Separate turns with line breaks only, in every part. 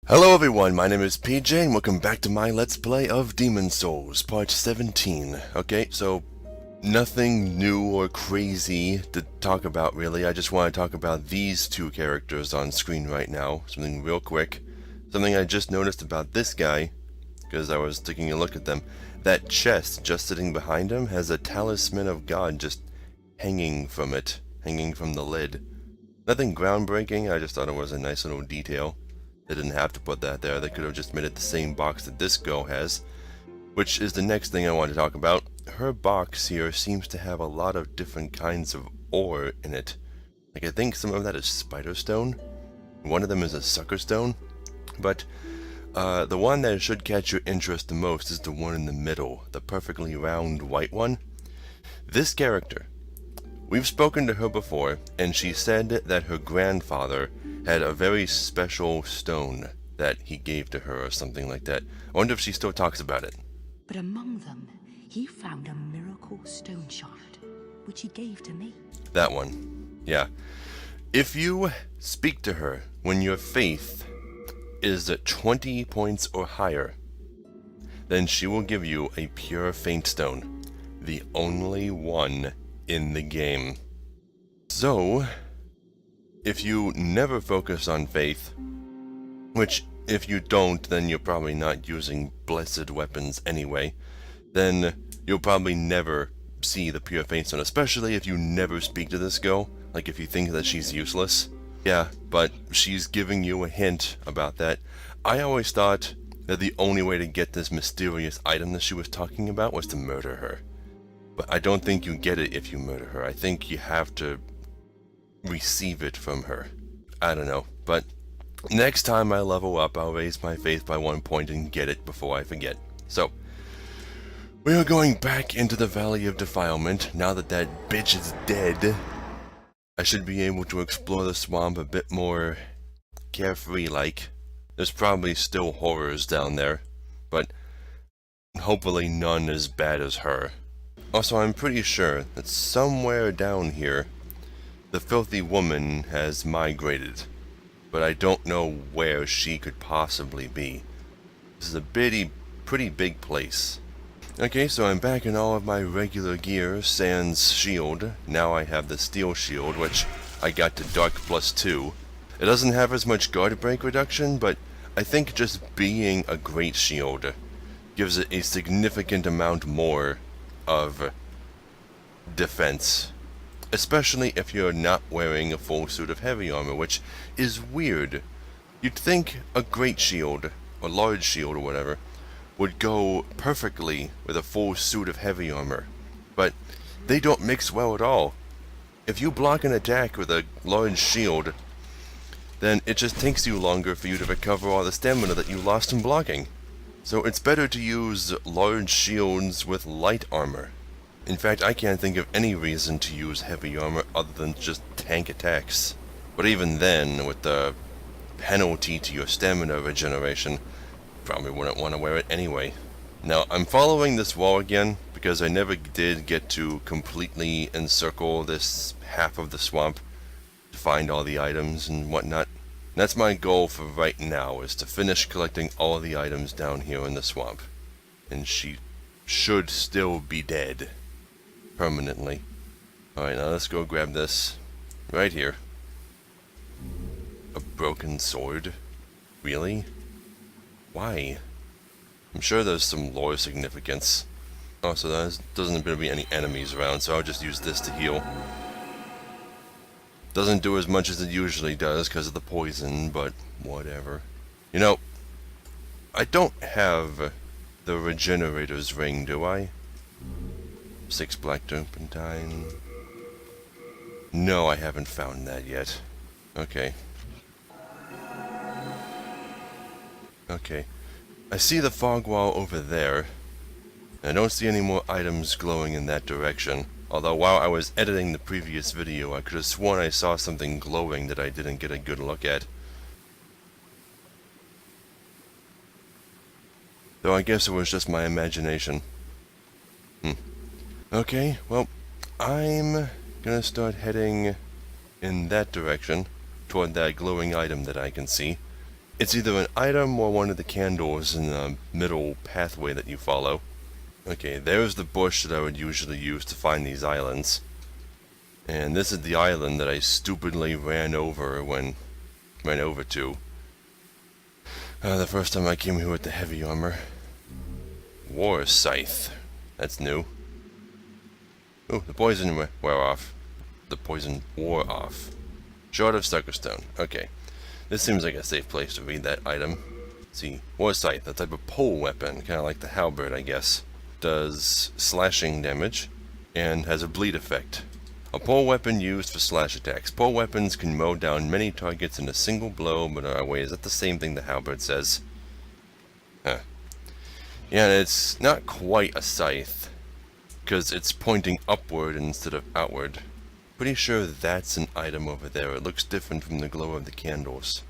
Hello everyone, my name is PJ and welcome back to my Let's Play of Demon Souls, part 17. Okay, so nothing new or crazy to talk about really, I just want to talk about these two characters on screen right now, something real quick. Something I just noticed about this guy, because I was taking a look at them. That chest just sitting behind him has a talisman of God just hanging from it, hanging from the lid. Nothing groundbreaking, I just thought it was a nice little detail. They didn't have to put that there, they could have just made it the same box that this girl has. Which is the next thing I want to talk about. Her box here seems to have a lot of different kinds of ore in it. Like I think some of that is spider stone. One of them is a sucker stone. But the one that should catch your interest the most is the one in the middle, the perfectly round white one. This character, we've spoken to her before, and she said that her grandfather had a very special stone that he gave to her or something like that. I wonder if she still talks about it.
But among them, he found a miracle stone shard, which he gave to me.
That one. Yeah. If you speak to her when your faith is at 20 points or higher, then she will give you a pure faint stone. The only one in the game. So, if you never focus on faith, which if you don't, then you're probably not using blessed weapons anyway, then you'll probably never see the pure faint stone, especially if you never speak to this girl, like if you think that she's useless. Yeah, but she's giving you a hint about that. I always thought that the only way to get this mysterious item that she was talking about was to murder her. But I don't think you get it if you murder her. I think you have to receive it from her. I don't know, but next time I level up, I'll raise my faith by 1 point and get it before I forget. So, we are going back into the Valley of Defilement. Now that that bitch is dead, I should be able to explore the swamp a bit more carefree-like. There's probably still horrors down there, but hopefully none as bad as her. Also, I'm pretty sure that somewhere down here, the filthy woman has migrated, but I don't know where she could possibly be. This is a pretty big place. Okay, so I'm back in all of my regular gear, sans shield. Now I have the steel shield, which I got to Dark +2. It doesn't have as much guard break reduction, but I think just being a great shield gives it a significant amount more of defense, especially if you're not wearing a full suit of heavy armor, which is weird. You'd think a great shield, or large shield or whatever, would go perfectly with a full suit of heavy armor, but they don't mix well at all. If you block an attack with a large shield, then it just takes you longer for you to recover all the stamina that you lost in blocking. So it's better to use large shields with light armor. In fact, I can't think of any reason to use heavy armor other than just tank attacks. But even then, with the penalty to your stamina regeneration, probably wouldn't want to wear it anyway. Now, I'm following this wall again because I never did get to completely encircle this half of the swamp to find all the items and whatnot. That's my goal for right now, is to finish collecting all the items down here in the swamp. And she should still be dead. Permanently. Alright, now let's go grab this. Right here. A broken sword? Really? Why? I'm sure there's some lore significance. Oh, so there doesn't appear to be any enemies around, so I'll just use this to heal. Doesn't do as much as it usually does because of the poison, but whatever. You know, I don't have the Regenerator's Ring, do I? 6 black turpentine. No, I haven't found that yet. Okay. Okay. I see the fog wall over there. I don't see any more items glowing in that direction. Although while I was editing the previous video, I could have sworn I saw something glowing that I didn't get a good look at. Though I guess it was just my imagination. Okay, well, I'm gonna start heading in that direction, toward that glowing item that I can see. It's either an item or one of the candles in the middle pathway that you follow. Okay, there's the bush that I would usually use to find these islands. And this is the island that I stupidly ran over to. The first time I came here with the heavy armor. War Scythe. That's new. Oh, the poison wore off. The poison wore off. Short of Suckerstone. Okay. This seems like a safe place to read that item. Let's see. War Scythe, a type of pole weapon, kind of like the halberd, I guess. Does slashing damage, and has a bleed effect. A pole weapon used for slash attacks. Pole weapons can mow down many targets in a single blow, but wait, is that the same thing the halberd says? Huh. Yeah, it's not quite a scythe, because it's pointing upward instead of outward. Pretty sure that's an item over there. It looks different from the glow of the candles.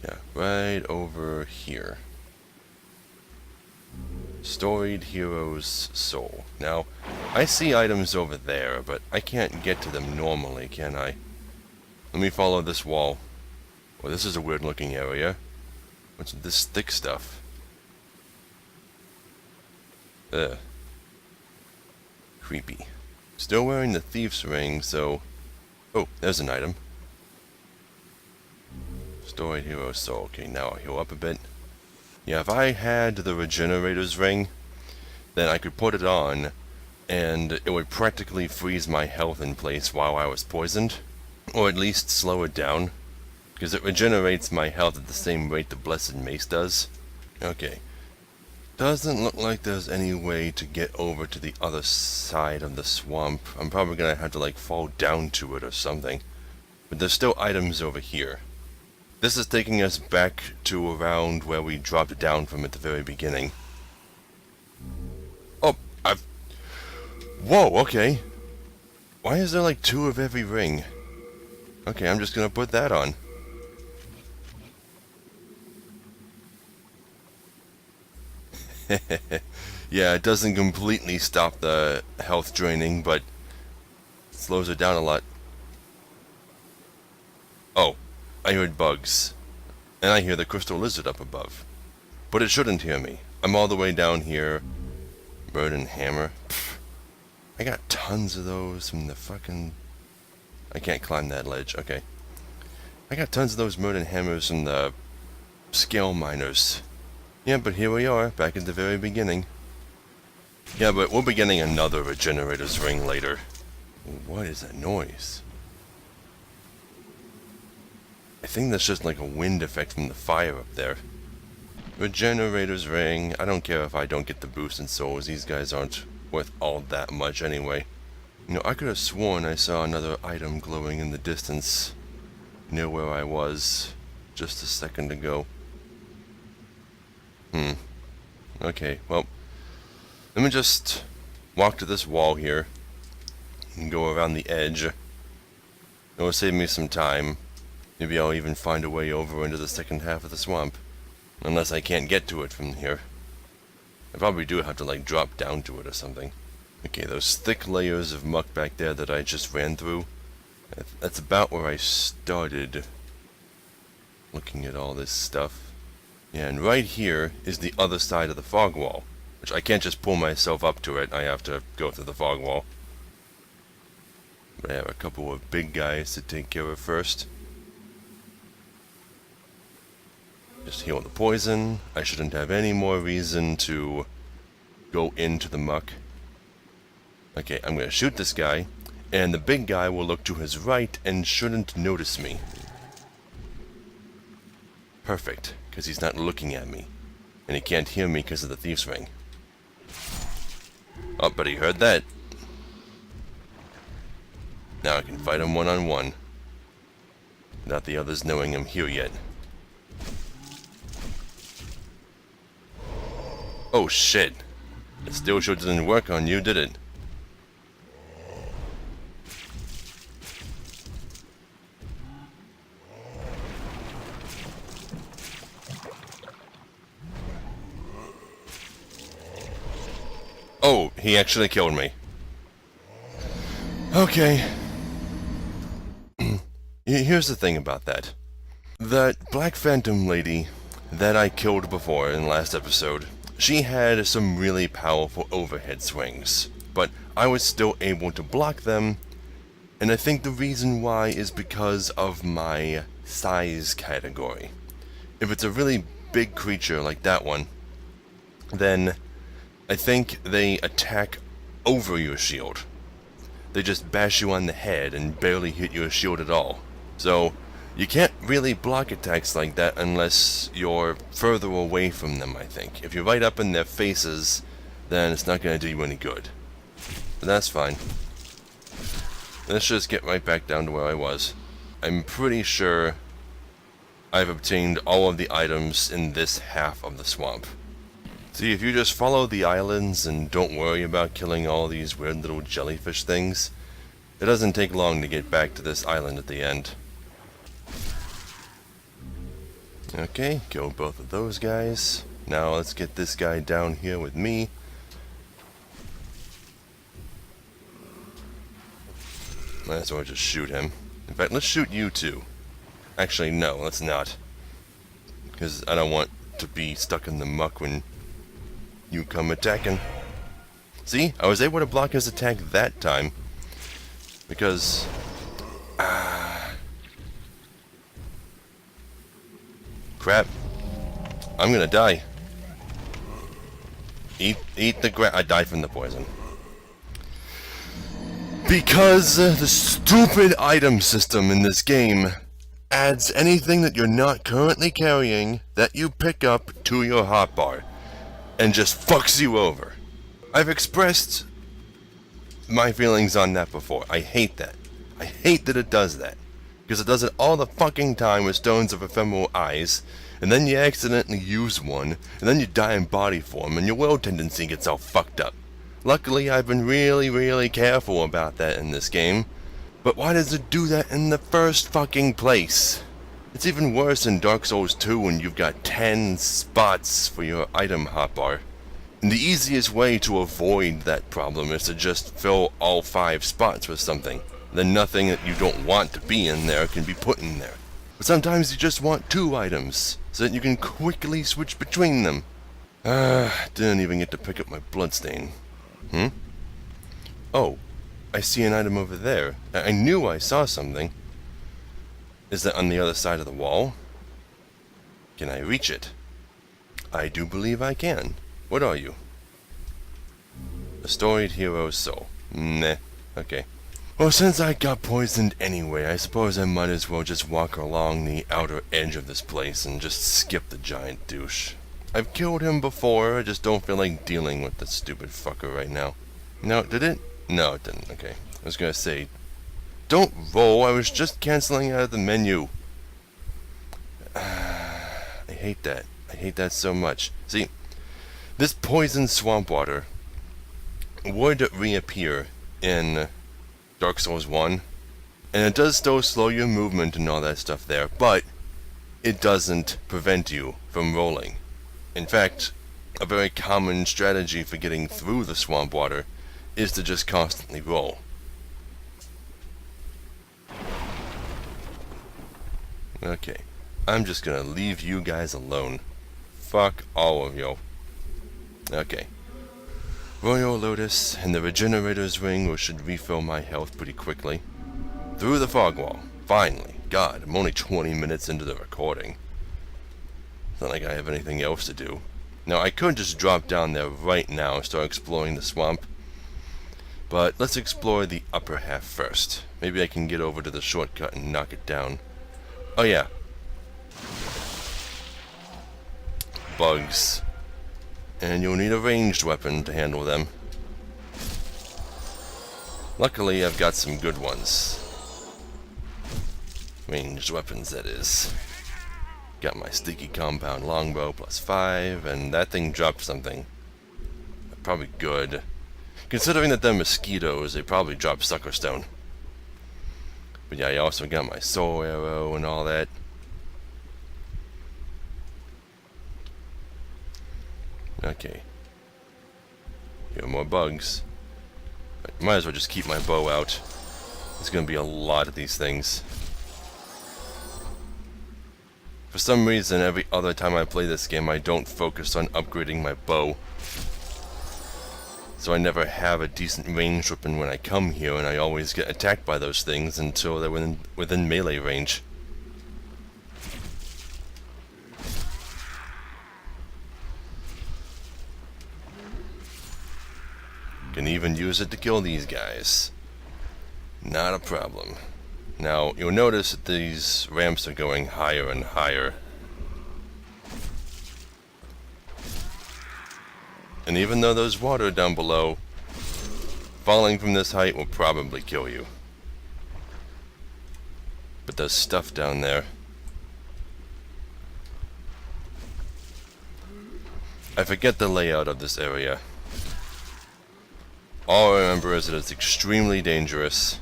Yeah, right over here. Storied Hero's Soul. Now, I see items over there, but I can't get to them normally, can I? Let me follow this wall. Well, this is a weird looking area. What's this thick stuff? Ugh. Creepy. Still wearing the thief's ring, so... Oh, there's an item. Storied Hero's Soul. Okay, now I'll heal up a bit. Yeah, if I had the Regenerator's ring, then I could put it on, and it would practically freeze my health in place while I was poisoned. Or at least slow it down. Because it regenerates my health at the same rate the Blessed Mace does. Okay. Doesn't look like there's any way to get over to the other side of the swamp. I'm probably gonna have to, like, fall down to it or something. But there's still items over here. This is taking us back to around where we dropped down from at the very beginning. Oh, Whoa, okay. Why is there like 2 of every ring? Okay, I'm just gonna put that on. Yeah, it doesn't completely stop the health draining, but slows it down a lot. Oh. I heard bugs. And I hear the crystal lizard up above. But it shouldn't hear me. I'm all the way down here. Bird and hammer. Pfft. I got tons of those from the fucking... I can't climb that ledge. Okay. I got tons of those murder hammers from the scale miners. Yeah, but here we are, back at the very beginning. Yeah, but we'll be getting another Regenerator's ring later. What is that noise? I think that's just like a wind effect from the fire up there. Regenerator's ring. I don't care if I don't get the boost in souls. These guys aren't worth all that much anyway. You know, I could have sworn I saw another item glowing in the distance near where I was just a second ago. Okay, well, let me just walk to this wall here and go around the edge. It will save me some time. Maybe I'll even find a way over into the second half of the swamp. Unless I can't get to it from here. I probably do have to, like, drop down to it or something. Okay, those thick layers of muck back there that I just ran through, that's about where I started looking at all this stuff. Yeah, and right here is the other side of the fog wall, which I can't just pull myself up to it. I have to go through the fog wall. But I have a couple of big guys to take care of first. Just heal the poison. I shouldn't have any more reason to go into the muck. Okay, I'm gonna shoot this guy, and the big guy will look to his right and shouldn't notice me. Perfect, because he's not looking at me. And he can't hear me because of the thief's ring. Oh, but he heard that. Now I can fight him one-on-one. Not the others knowing I'm here yet. Oh shit. It still sure didn't work on you, did it? Oh, he actually killed me. Okay. Here's the thing about that. That Black Phantom lady that I killed before in the last episode, she had some really powerful overhead swings, but I was still able to block them, and I think the reason why is because of my size category. If it's a really big creature like that one, then I think they attack over your shield. They just bash you on the head and barely hit your shield at all. So, you can't really block attacks like that unless you're further away from them, I think. If you're right up in their faces, then it's not going to do you any good. But that's fine. Let's just get right back down to where I was. I'm pretty sure I've obtained all of the items in this half of the swamp. See, if you just follow the islands and don't worry about killing all these weird little jellyfish things, it doesn't take long to get back to this island at the end. Okay, kill both of those guys. Now let's get this guy down here with me. Might as well just shoot him. In fact, let's shoot you too. Actually, no, let's not. Because I don't want to be stuck in the muck when you come attacking. See, I was able to block his attack that time. Because... crap. I'm gonna die. Eat the I died from the poison. Because the stupid item system in this game adds anything that you're not currently carrying that you pick up to your hotbar and just fucks you over. I've expressed my feelings on that before. I hate that. I hate that it does that. Because it does it all the fucking time with Stones of Ephemeral Eyes, and then you accidentally use one, and then you die in body form, and your will tendency gets all fucked up. Luckily, I've been really careful about that in this game, but why does it do that in the first fucking place? It's even worse in Dark Souls 2 when you've got 10 spots for your item hotbar. And the easiest way to avoid that problem is to just fill all 5 spots with something. Then nothing that you don't want to be in there can be put in there. But sometimes you just want 2 items, so that you can quickly switch between them. Didn't even get to pick up my bloodstain. Oh, I see an item over there. I knew I saw something. Is that on the other side of the wall? Can I reach it? I do believe I can. What are you? A storied hero's soul. Meh. Okay. Well, since I got poisoned anyway, I suppose I might as well just walk along the outer edge of this place and just skip the giant douche. I've killed him before, I just don't feel like dealing with this stupid fucker right now. No, did it? No, it didn't. Okay. I was gonna say, don't roll, I was just canceling out of the menu. I hate that. I hate that so much. See, this poison swamp water would reappear in Dark Souls 1, and it does still slow your movement and all that stuff there, but it doesn't prevent you from rolling. In fact, a very common strategy for getting through the swamp water is to just constantly roll. Okay, I'm just gonna leave you guys alone. Fuck all of you. Okay. Royal Lotus and the Regenerator's Ring should refill my health pretty quickly. Through the fog wall. Finally. God, I'm only 20 minutes into the recording. It's not like I have anything else to do. Now, I could just drop down there right now and start exploring the swamp. But let's explore the upper half first. Maybe I can get over to the shortcut and knock it down. Oh yeah. Bugs. And you'll need a ranged weapon to handle them. Luckily, I've got some good ones. Ranged weapons, that is. Got my sticky compound longbow +5, and that thing dropped something. Probably good. Considering that they're mosquitoes, they probably drop sucker stone. But yeah, I also got my soul arrow and all that. Okay. Here are more bugs. Might as well just keep my bow out. There's gonna be a lot of these things. For some reason, every other time I play this game, I don't focus on upgrading my bow. So I never have a decent range weapon when I come here, and I always get attacked by those things until they're within melee range. Can even use it to kill these guys. Not a problem. Now, you'll notice that these ramps are going higher and higher. And even though there's water down below, falling from this height will probably kill you. But there's stuff down there. I forget the layout of this area. All I remember is that it's extremely dangerous.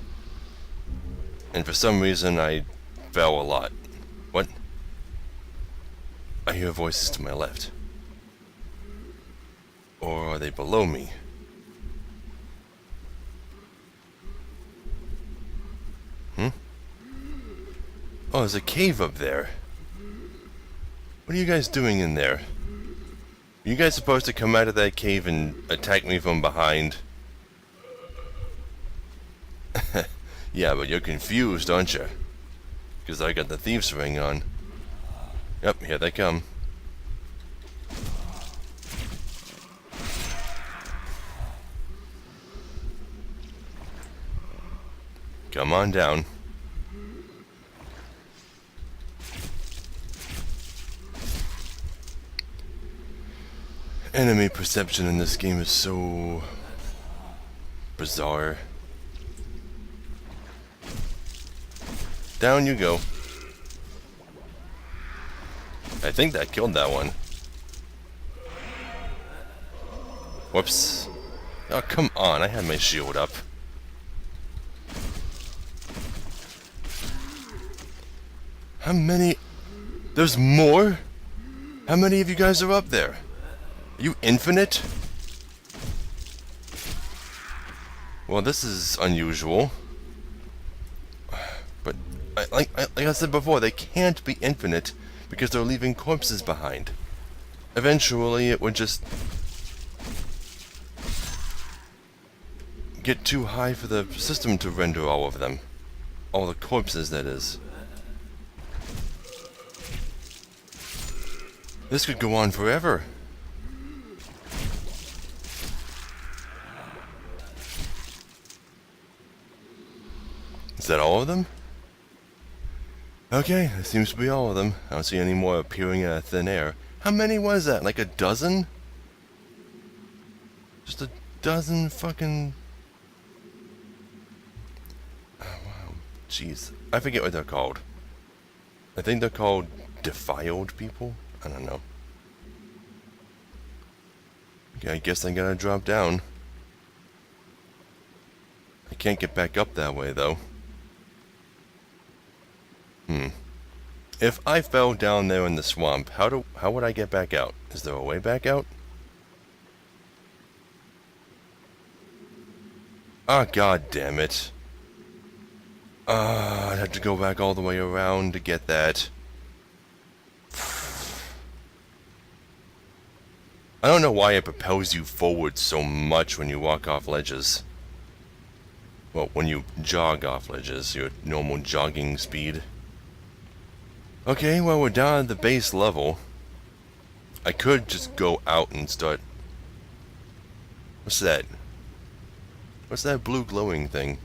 And for some reason I fell a lot. What? I hear voices to my left. Or are they below me? Oh, there's a cave up there. What are you guys doing in there? Are you guys supposed to come out of that cave and attack me from behind? Yeah, but you're confused, aren't you? Because I got the thieves ring on. Yep, here they come. Come on down. Enemy perception in this game is so bizarre. Down you go. I think that killed that one. Whoops. Oh, come on, I had my shield up. How many? There's more? How many of you guys are up there? Are you infinite? Well, this is unusual. But, like I said before, they can't be infinite because they're leaving corpses behind. Eventually, it would just get too high for the system to render all of them. All the corpses, that is. This could go on forever. Is that all of them? Okay, that seems to be all of them. I don't see any more appearing out of thin air. How many was that? Like a dozen? Just a dozen fucking... Oh, wow. Jeez. I forget what they're called. I think they're called defiled people? I don't know. Okay, I guess I gotta drop down. I can't get back up that way, though. If I fell down there in the swamp, how would I get back out? Is there a way back out? Ah, god damn it. I'd have to go back all the way around to get that. I don't know why it propels you forward so much when you walk off ledges. Well, when you jog off ledges, your normal jogging speed. Okay, well, we're down at the base level. I could just go out and start... What's that? What's that blue glowing thing?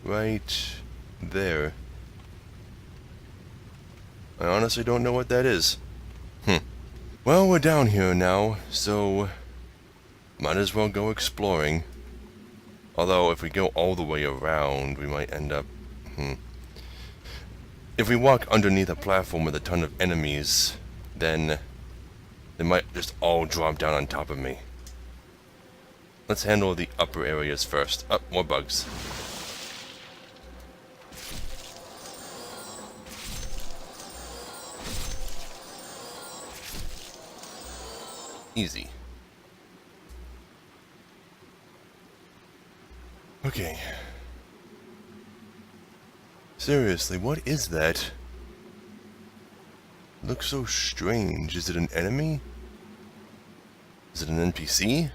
Right there. I honestly don't know what that is. Well, we're down here now, so... might as well go exploring. Although, if we go all the way around, we might end up... If we walk underneath a platform with a ton of enemies, then they might just all drop down on top of me. Let's handle the upper areas first. Oh, more bugs. Easy. Okay. Seriously, what is that? looks so strange. Is it an enemy? Is it an NPC?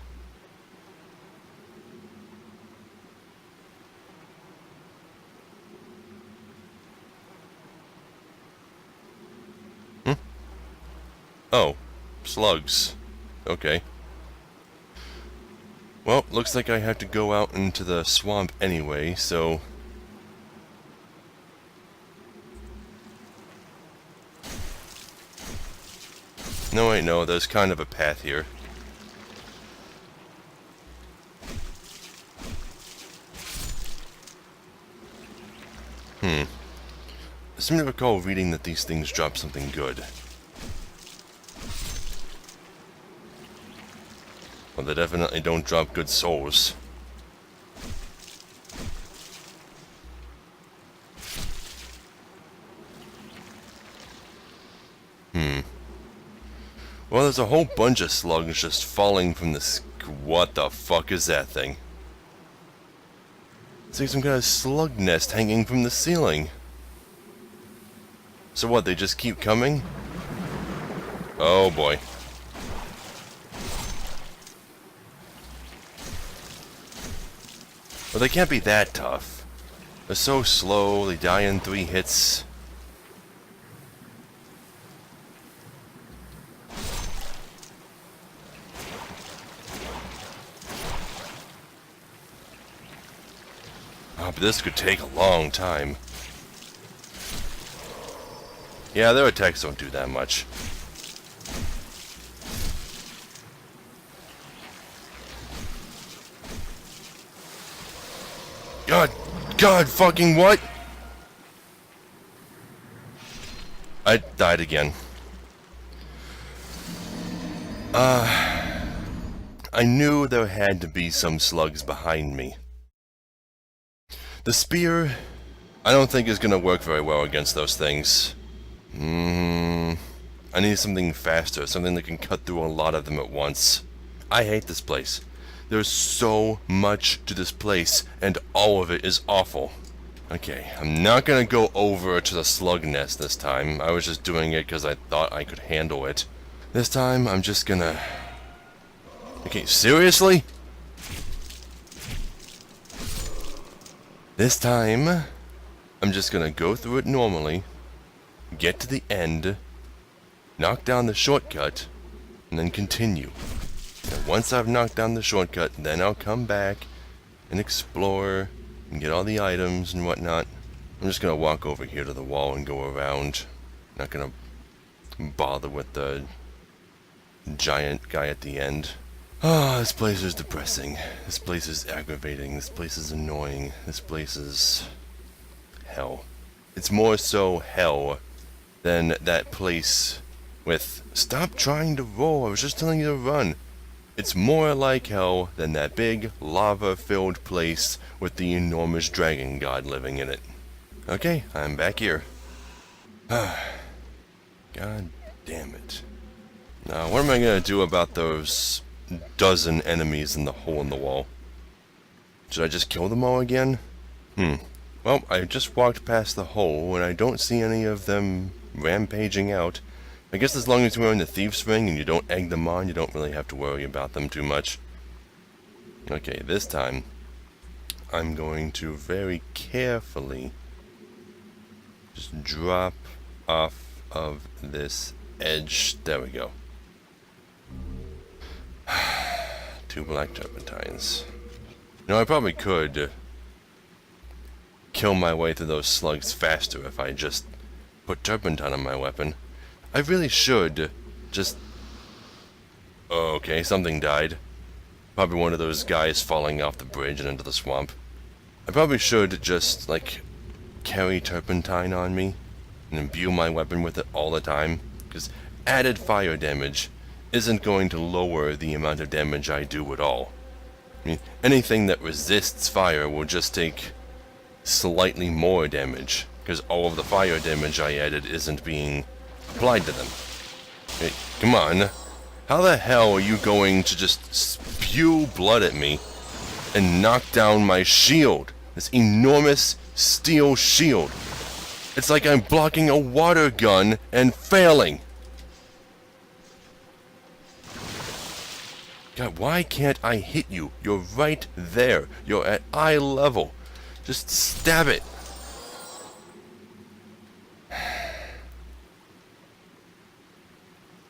Oh, slugs. Okay. Well, looks like I have to go out into the swamp anyway, so... No, wait, no, there's kind of a path here. I seem to recall reading that these things drop something good. Well, they definitely don't drop good souls. Well, there's a whole bunch of slugs just falling from the what the fuck is that thing? It's like some kind of slug nest hanging from the ceiling. So what, they just keep coming? Oh boy. Well, they can't be that tough. They're so slow, they die in 3 hits. Oh, but this could take a long time. Yeah, their attacks don't do that much. God fucking what? I died again. I knew there had to be some slugs behind me. The spear, I don't think is gonna work very well against those things. I need something faster, something that can cut through a lot of them at once. I hate this place. There's so much to this place, and all of it is awful. Okay, I'm not gonna go over to the slug nest this time. I was just doing it because I thought I could handle it. This time, I'm just gonna... Okay, seriously? This time, I'm just gonna go through it normally, get to the end, knock down the shortcut, and then continue. And once I've knocked down the shortcut, then I'll come back and explore and get all the items and whatnot. I'm just gonna walk over here to the wall and go around. Not gonna bother with the giant guy at the end. Ah, this place is depressing. This place is aggravating. This place is annoying. This place is... hell. It's more so hell than that place with... Stop trying to roll, I was just telling you to run. It's more like hell than that big, lava-filled place with the enormous dragon god living in it. Okay, I'm back here. God damn it. Now, what am I gonna do about those dozen enemies in the hole in the wall? Should I just kill them all again? Well, I just walked past the hole and I don't see any of them rampaging out. I guess as long as you're in the Thieves' Ring and you don't egg them on, you don't really have to worry about them too much. Okay, this time, I'm going to very carefully just drop off of this edge. There we go. 2 black turpentines. You know, I probably could kill my way through those slugs faster if I just put turpentine on my weapon. I really should just... Oh, okay, something died. Probably one of those guys falling off the bridge and into the swamp. I probably should just, like, carry turpentine on me and imbue my weapon with it all the time, because added fire damage isn't going to lower the amount of damage I do at all. I mean, anything that resists fire will just take slightly more damage, because all of the fire damage I added isn't being applied to them. Hey, come on. How the hell are you going to just spew blood at me and knock down my shield? This enormous steel shield. It's like I'm blocking a water gun and failing. God, why can't I hit you? You're right there. You're at eye level. Just stab it.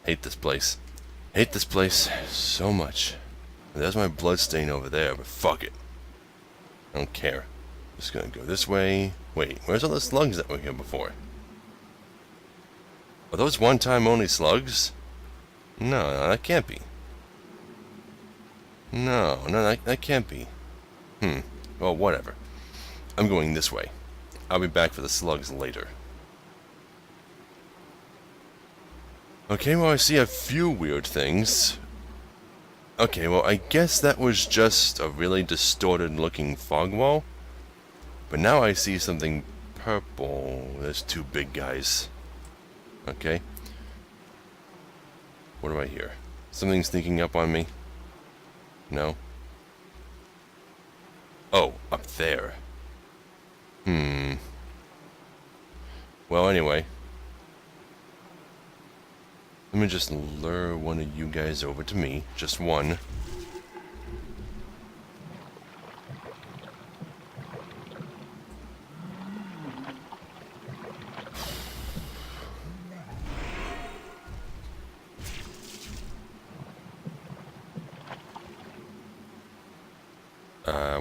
Hate this place. Hate this place so much. There's my blood stain over there, but fuck it. I don't care. Just gonna go this way. Wait, where's all the slugs that were here before? Are those one-time only slugs? No, that can't be. No, that can't be. Well, whatever. I'm going this way. I'll be back for the slugs later. Okay, well, I see a few weird things. Okay, well, I guess that was just a really distorted looking fog wall. But now I see something purple. There's two big guys. Okay. What do I hear? Something sneaking up on me? No? Oh, up there. Well, anyway. Let me just lure one of you guys over to me. Just one.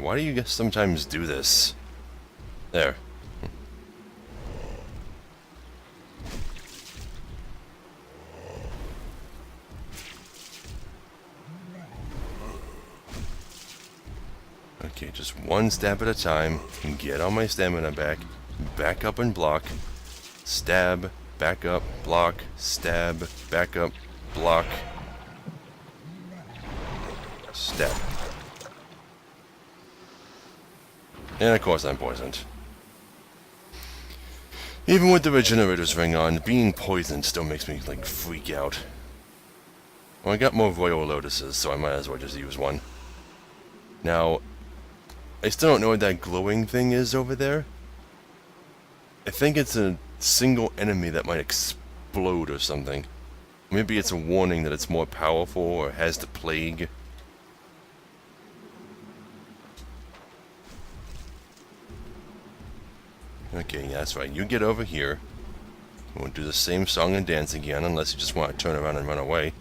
Why do you guys sometimes do this? There. Okay, just one stab at a time. Get all my stamina back. Back up and block. Stab. Back up. Block. Stab. Back up. Block. Stab. And of course I'm poisoned. Even with the regenerator's ring on, being poisoned still makes me, like, freak out. Well, I got more royal lotuses, so I might as well just use one. Now, I still don't know what that glowing thing is over there. I think it's a single enemy that might explode or something. Maybe it's a warning that it's more powerful or has the plague. Okay, yeah, that's right. You get over here. We'll do the same song and dance again, unless you just want to turn around and run away.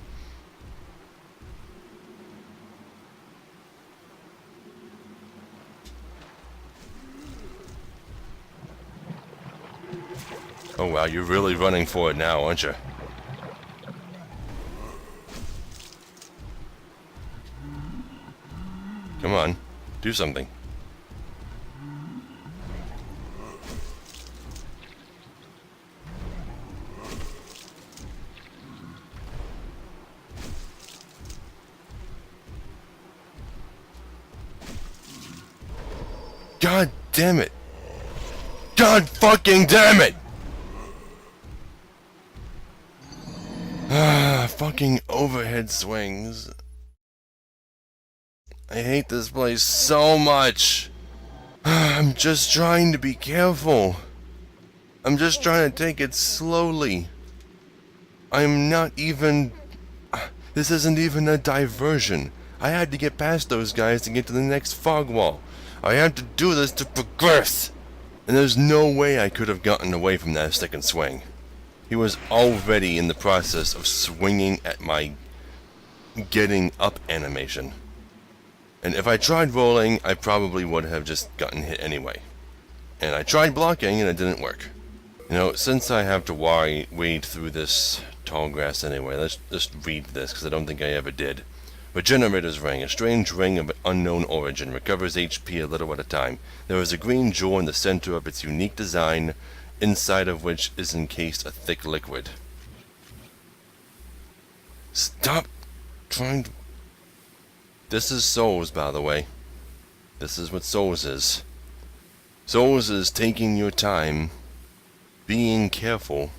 Oh wow, you're really running for it now, aren't you? Come on, do something. God damn it! God fucking damn it! Fucking overhead swings. I hate this place so much. I'm just trying to be careful. I'm just trying to take it slowly. I'm not even... This isn't even a diversion. I had to get past those guys to get to the next fog wall. I had to do this to progress. And there's no way I could have gotten away from that second swing. He was already in the process of swinging at my getting up animation. And if I tried rolling, I probably would have just gotten hit anyway. And I tried blocking and it didn't work. You know, since I have to wade through this tall grass anyway, let's just read this because I don't think I ever did. Regenerator's Ring, a strange ring of unknown origin, recovers HP a little at a time. There is a green jewel in the center of its unique design, inside of which is encased a thick liquid. Stop trying to... This is Souls, by the way. This is what Souls is. Souls is taking your time, being careful,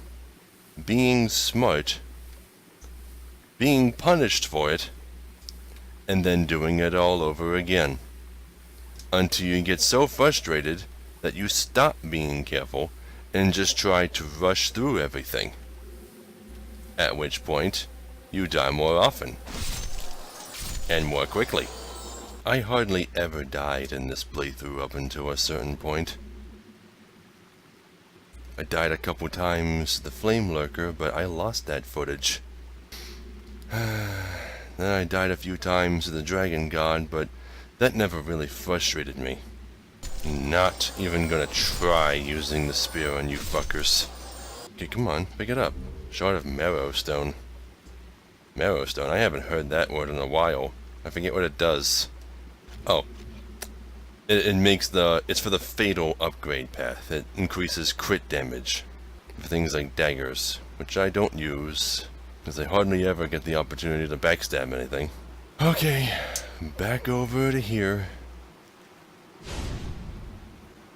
being smart, being punished for it, and then doing it all over again. Until you get so frustrated that you stop being careful and just try to rush through everything. At which point, you die more often. And more quickly. I hardly ever died in this playthrough up until a certain point. I died a couple times to the Flame Lurker, but I lost that footage. Then I died a few times to the Dragon God, but that never really frustrated me. Not even gonna try using the spear on you fuckers. Okay, come on, pick it up. Shard of Marrowstone. Marrowstone, I haven't heard that word in a while. I forget what it does. Oh. It makes the... It's for the fatal upgrade path. It increases crit damage. For things like daggers, which I don't use, because I hardly ever get the opportunity to backstab anything. Okay, back over to here.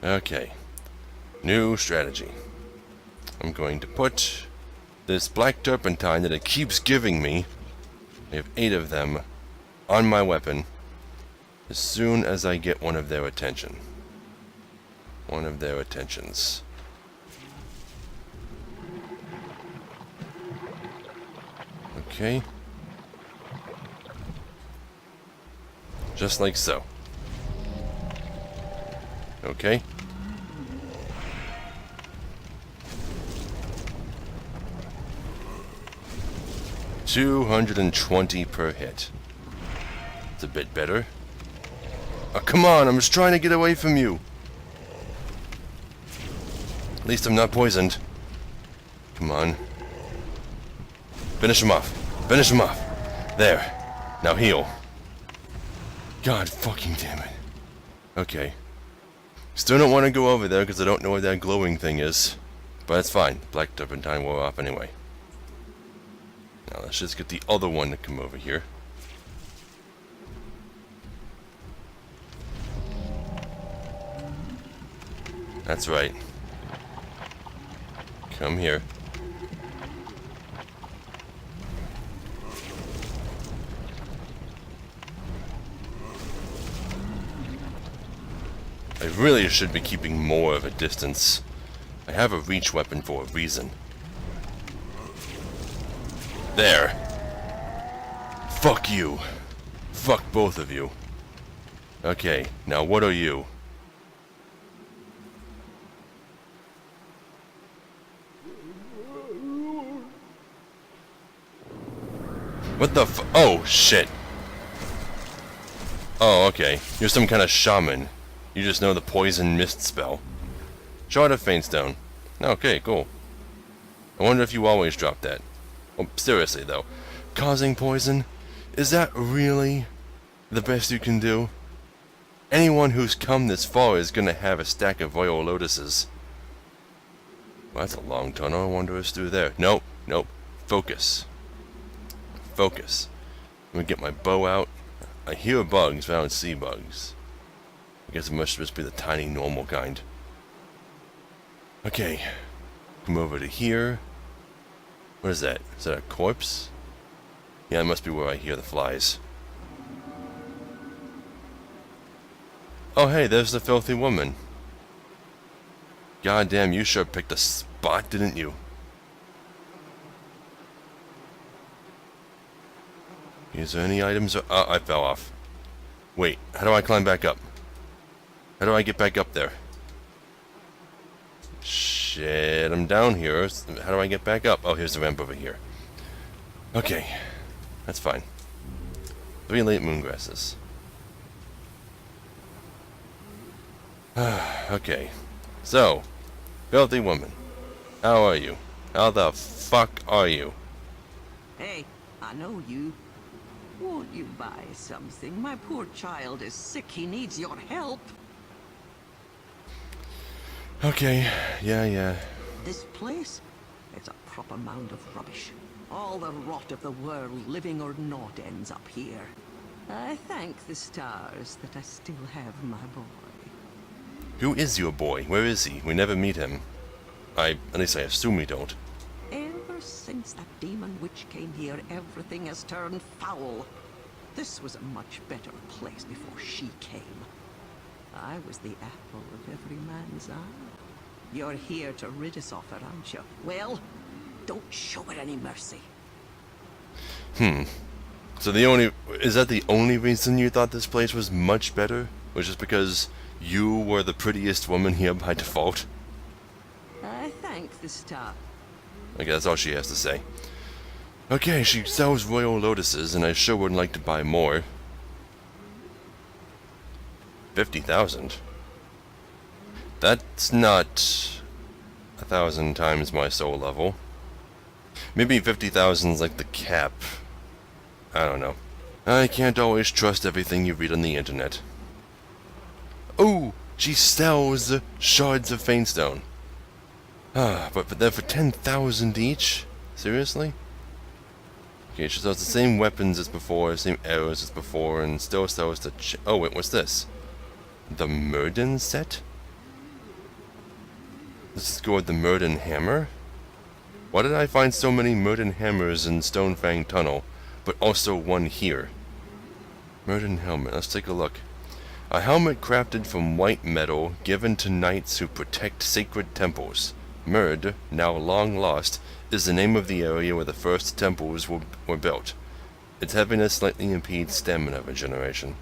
Okay. New strategy. I'm going to put this black turpentine that it keeps giving me, I have 8 of them, on my weapon as soon as I get one of their attention. One of their attentions. Okay. Just like so. Okay. $220 per hit. It's a bit better. Oh, come on, I'm just trying to get away from you. At least I'm not poisoned. Come on. Finish him off. Finish him off. There. Now heal. God fucking damn it. Okay. Still don't want to go over there because I don't know what that glowing thing is. But it's fine. Black turpentine wore off anyway. Now let's just get the other one to come over here. That's right. Come here. I really should be keeping more of a distance. I have a reach weapon for a reason. There. Fuck you. Fuck both of you. Okay, now what are you? What the oh, shit. Oh, okay. You're some kind of shaman. You just know the poison mist spell. Shard of Faintstone. Okay, cool. I wonder if you always drop that. Oh, seriously though. Causing poison? Is that really the best you can do? Anyone who's come this far is gonna have a stack of Royal Lotuses. Well, that's a long tunnel. I wonder what's through there. Nope, nope. Focus. Focus. Let me get my bow out. I hear bugs, but I don't see bugs. I guess it must just be the tiny normal kind. Okay. Come over to here. What is that? Is that a corpse? Yeah, it must be where I hear the flies. Oh hey, there's the filthy woman. Goddamn, you sure picked a spot, didn't you? Is there any items? Oh, I fell off. Wait, how do I climb back up? How do I get back up there? Shit, I'm down here. How do I get back up? Oh, here's the ramp over here. Okay, that's fine. 3 late moongrasses. Okay, so, filthy woman, how are you? How the fuck are you?
Hey, I know you. Won't you buy something? My poor child is sick. He needs your help.
Okay, yeah.
This place? It's a proper mound of rubbish. All the rot of the world, living or not, ends up here. I thank the stars that I still have my boy.
Who is your boy? Where is he? We never meet him. At least I assume we don't.
Ever since that demon witch came here, everything has turned foul. This was a much better place before she came. I was the apple of every man's eye. You're here to rid us of her, aren't you? Well, don't show her any mercy.
So is that the only reason you thought this place was much better? Was just because you were the prettiest woman here by default?
I thank the star.
Okay, that's all she has to say. Okay, she sells royal lotuses, and I sure would like to buy more. 50,000. That's not 1,000 times my soul level. Maybe 50,000 is like the cap. I don't know. I can't always trust everything you read on the internet. Oh, she sells shards of Faintstone. But they're for 10,000 each? Seriously? Okay, she sells the same weapons as before, same arrows as before, and still sells the oh wait, what's this? The Murden set? This is called the Murden Hammer? Why did I find so many Murden Hammers in Stonefang Tunnel, but also one here? Murden Helmet, let's take a look. A helmet crafted from white metal, given to knights who protect sacred temples. Murd, now long lost, is the name of the area where the first temples were built. Its heaviness slightly impedes stamina regeneration.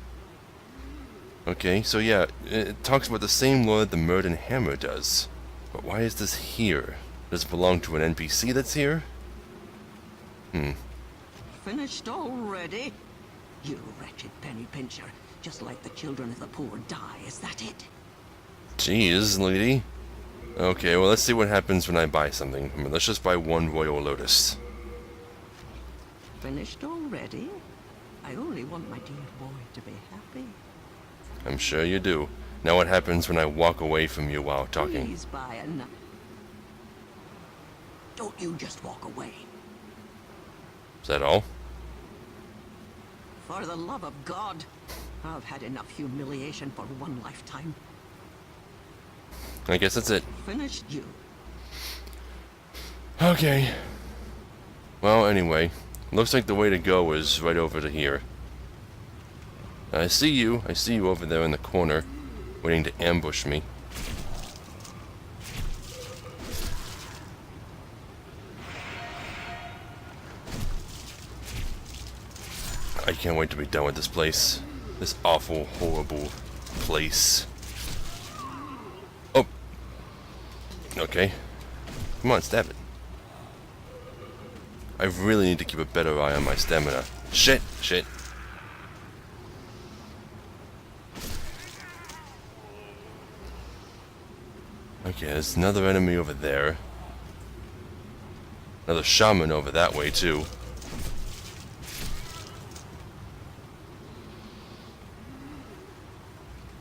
Okay, so yeah, it talks about the same lore that the Murden Hammer does. But why is this here? Does it belong to an NPC that's here?
Finished already? You wretched penny pincher. Just like the children of the poor die, is that it?
Jeez, lady. Okay, well let's see what happens when I buy something. Let's just buy one royal lotus.
Finished already? I only want my dear boy to be happy.
I'm sure you do. Now what happens when I walk away from you while talking?
Please buy another. Don't you just walk away.
Is that all?
For the love of God, I've had enough humiliation for one lifetime.
I guess that's it.
Finished you.
Okay. Well, anyway, looks like the way to go is right over to here. I see you over there in the corner, waiting to ambush me. I can't wait to be done with this place. This awful, horrible place. Oh! Okay. Come on, stab it. I really need to keep a better eye on my stamina. Shit! Shit! Okay, there's another enemy over there. Another shaman over that way, too.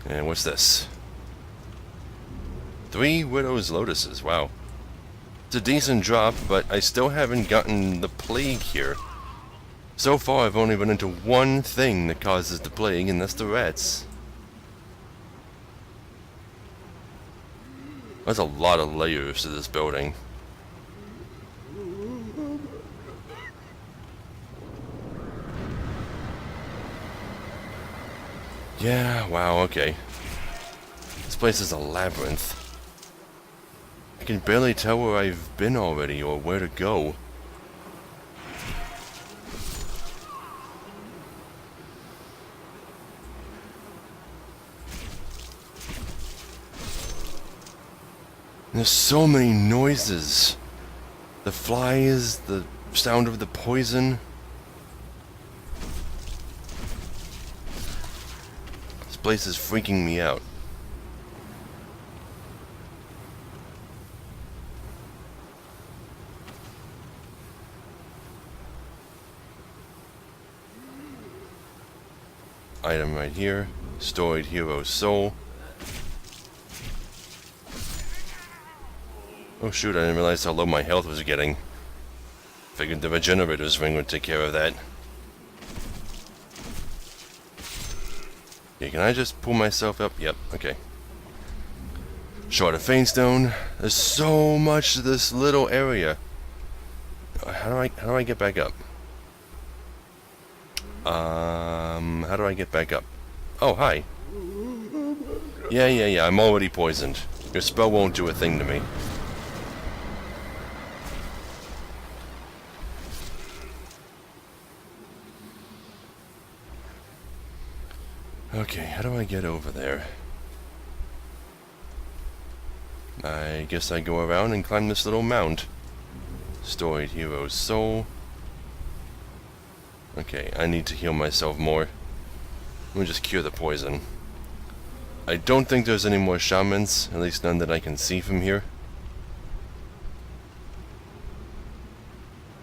And what's this? 3 Widow's Lotuses, wow. It's a decent drop, but I still haven't gotten the plague here. So far I've only run into one thing that causes the plague, and that's the rats. There's a lot of layers to this building. Yeah, wow, okay. This place is a labyrinth. I can barely tell where I've been already or where to go. There's so many noises. The flies, the sound of the poison. This place is freaking me out. Item right here. Storied Hero Soul. Oh shoot, I didn't realize how low my health was getting. Figured the regenerator's ring would take care of that. Okay, can I just pull myself up? Yep, okay. Shard of Faintstone. There's so much to this little area. How do I get back up? How do I get back up? Oh, hi. Yeah, I'm already poisoned. Your spell won't do a thing to me. Okay, how do I get over there? I guess I go around and climb this little mound. Storied Hero's Soul. Okay, I need to heal myself more. Let me just cure the poison. I don't think there's any more shamans, at least none that I can see from here.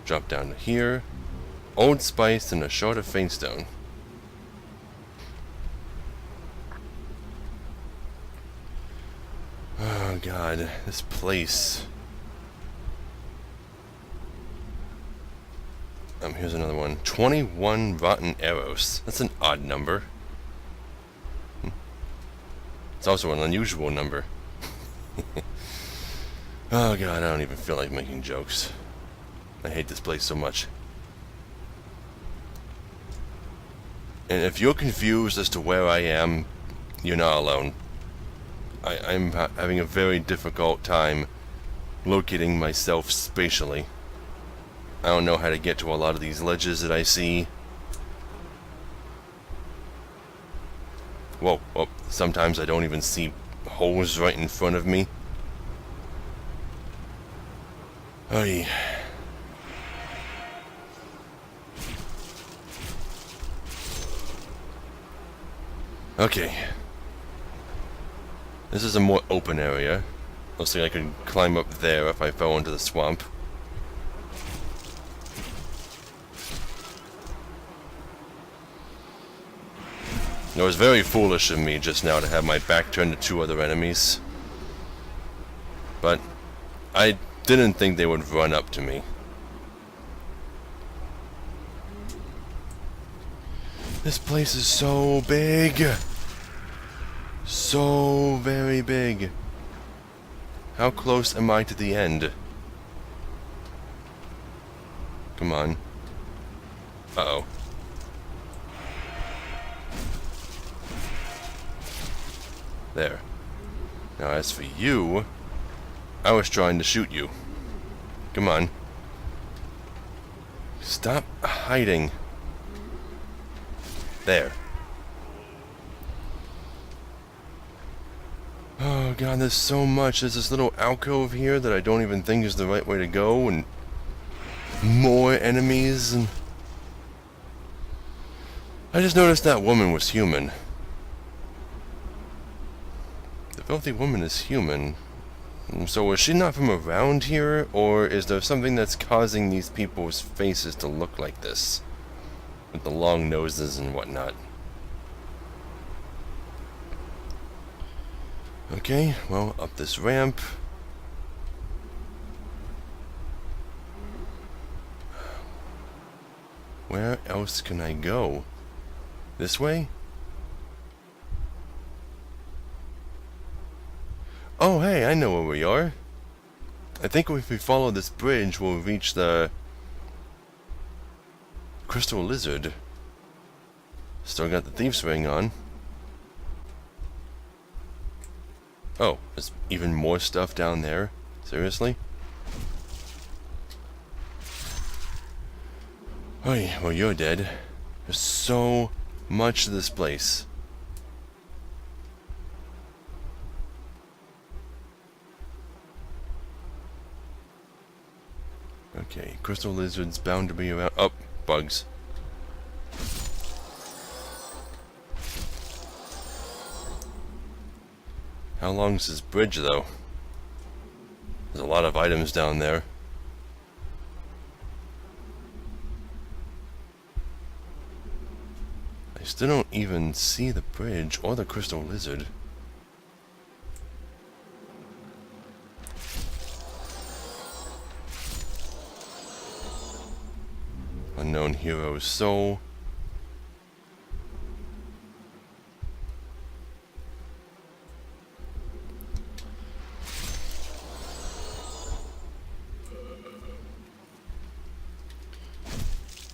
Drop down to here. Old Spice and a shard of Faintstone. Oh god, this place. Here's another one. 21 rotten arrows. That's an odd number. It's also an unusual number. Oh god, I don't even feel like making jokes. I hate this place so much. And if you're confused as to where I am, you're not alone. I'm having a very difficult time locating myself spatially. I don't know how to get to a lot of these ledges that I see. Whoa, whoa. Sometimes I don't even see holes right in front of me. Oy. Okay. This is a more open area. Looks like I could climb up there if I fell into the swamp. It was very foolish of me just now to have my back turned to two other enemies. But I didn't think they would run up to me. This place is so big. So very big. How close am I to the end? Come on. Uh-oh. There. Now as for you, I was trying to shoot you. Come on. Stop hiding. There. Oh god, there's so much. There's this little alcove here that I don't even think is the right way to go, and more enemies, and I just noticed that woman was human. The filthy woman is human. So was she not from around here, or is there something that's causing these people's faces to look like this? With the long noses and whatnot. Okay, well, up this ramp. Where else can I go? This way? Oh, hey, I know where we are. I think if we follow this bridge, we'll reach the Crystal Lizard. Still got the Thief's Ring on. Oh, there's even more stuff down there? Seriously? Oh, yeah, well, you're dead. There's so much to this place. Okay, Crystal Lizard's bound to be around. Oh, bugs. How long's this bridge, though? There's a lot of items down there. I still don't even see the bridge or the Crystal Lizard. Unknown Hero's Soul.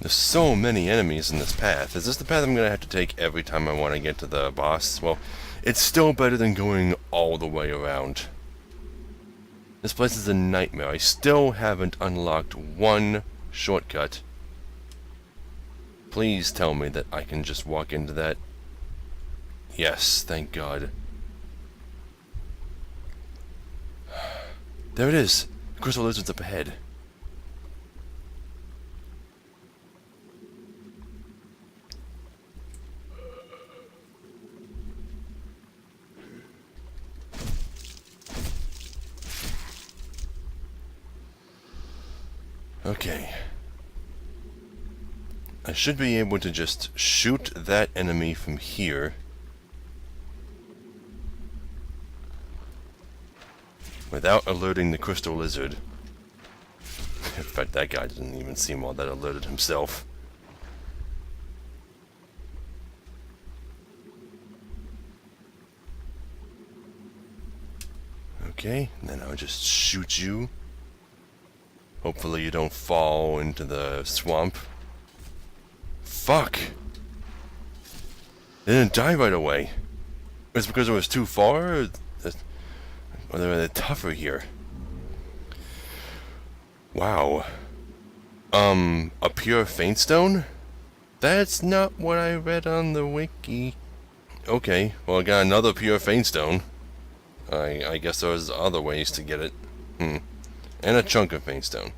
There's so many enemies in this path. Is this the path I'm going to have to take every time I want to get to the boss? Well, it's still better than going all the way around. This place is a nightmare. I still haven't unlocked one shortcut. Please tell me that I can just walk into that. Yes, thank God. There it is. The crystal lizard's up ahead. Okay. I should be able to just shoot that enemy from here. Without alerting the crystal lizard. In fact, that guy didn't even seem all that alerted himself. Okay, and then I'll just shoot you. Hopefully you don't fall into the swamp. Fuck! They didn't die right away. It's because it was too far? Or they're tougher here. Wow. A pure faint stone? That's not what I read on the wiki. Okay, well I got another pure faint stone. I guess there's other ways to get it. And a chunk of faint stone.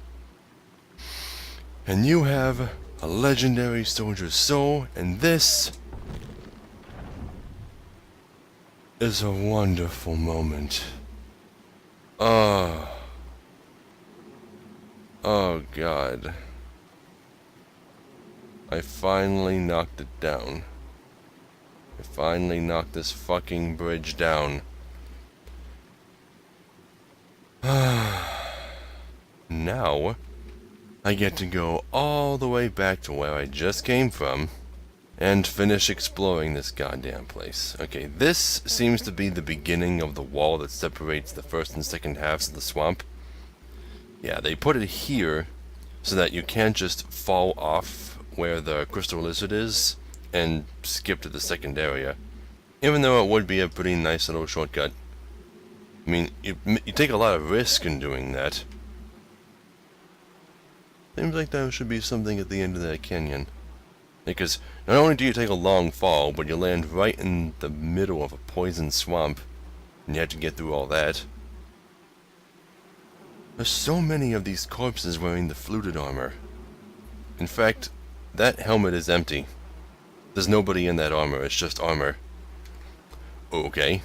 And you have a legendary soldier's soul, and this is a wonderful moment. Oh God. I finally knocked it down. I finally knocked this fucking bridge down. Now, I get to go all the way back to where I just came from and finish exploring this goddamn place. Okay, this seems to be the beginning of the wall that separates the first and second halves of the swamp. Yeah, they put it here so that you can't just fall off where the crystal lizard is and skip to the second area. Even though it would be a pretty nice little shortcut. I mean, you take a lot of risk in doing that. Seems like there should be something at the end of that canyon. Because not only do you take a long fall, but you land right in the middle of a poison swamp, and you have to get through all that. There's so many of these corpses wearing the fluted armor. In fact, that helmet is empty. There's nobody in that armor, it's just armor. Okay.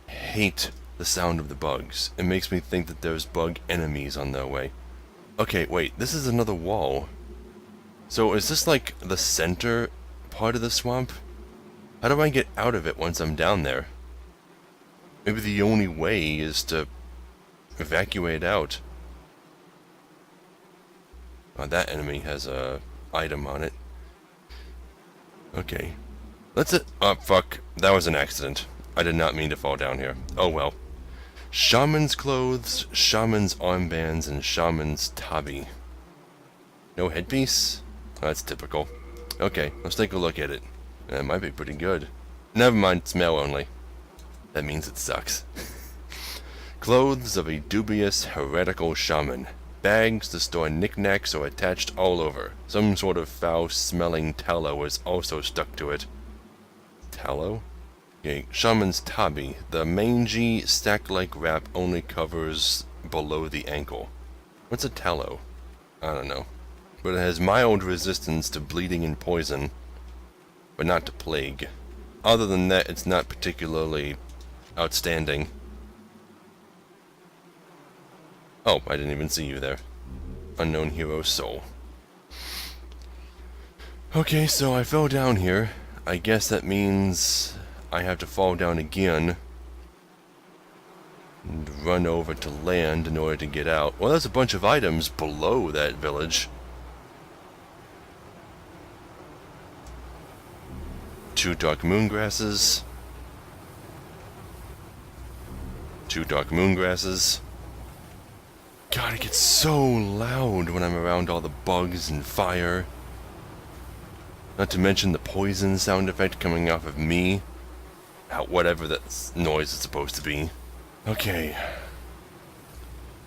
Hate the sound of the bugs. It makes me think that there's bug enemies on their way. Okay, wait, this is another wall. So is this like the center part of the swamp? How do I get out of it once I'm down there? Maybe the only way is to evacuate out. Oh, that enemy has a item on it. Okay. Oh, fuck. That was an accident. I did not mean to fall down here. Oh well. Shaman's clothes, shaman's armbands, and shaman's tabi. No headpiece? Oh, that's typical. Okay, let's take a look at it. It might be pretty good. Never mind, smell only. That means it sucks. Clothes of a dubious, heretical shaman. Bags to store knickknacks are attached all over. Some sort of foul-smelling tallow is also stuck to it. Tallow? Okay, shaman's tabi. The mangy, sack-like wrap only covers below the ankle. What's a tallow? I don't know. But it has mild resistance to bleeding and poison, but not to plague. Other than that, it's not particularly outstanding. Oh, I didn't even see you there. Unknown hero soul. Okay, so I fell down here. I guess that means I have to fall down again and run over to land in order to get out. Well, there's a bunch of items below that village. 2 dark moon grasses. 2 dark moon grasses. God, it gets so loud when I'm around all the bugs and fire. Not to mention the poison sound effect coming off of me. Whatever that noise is supposed to be. Okay.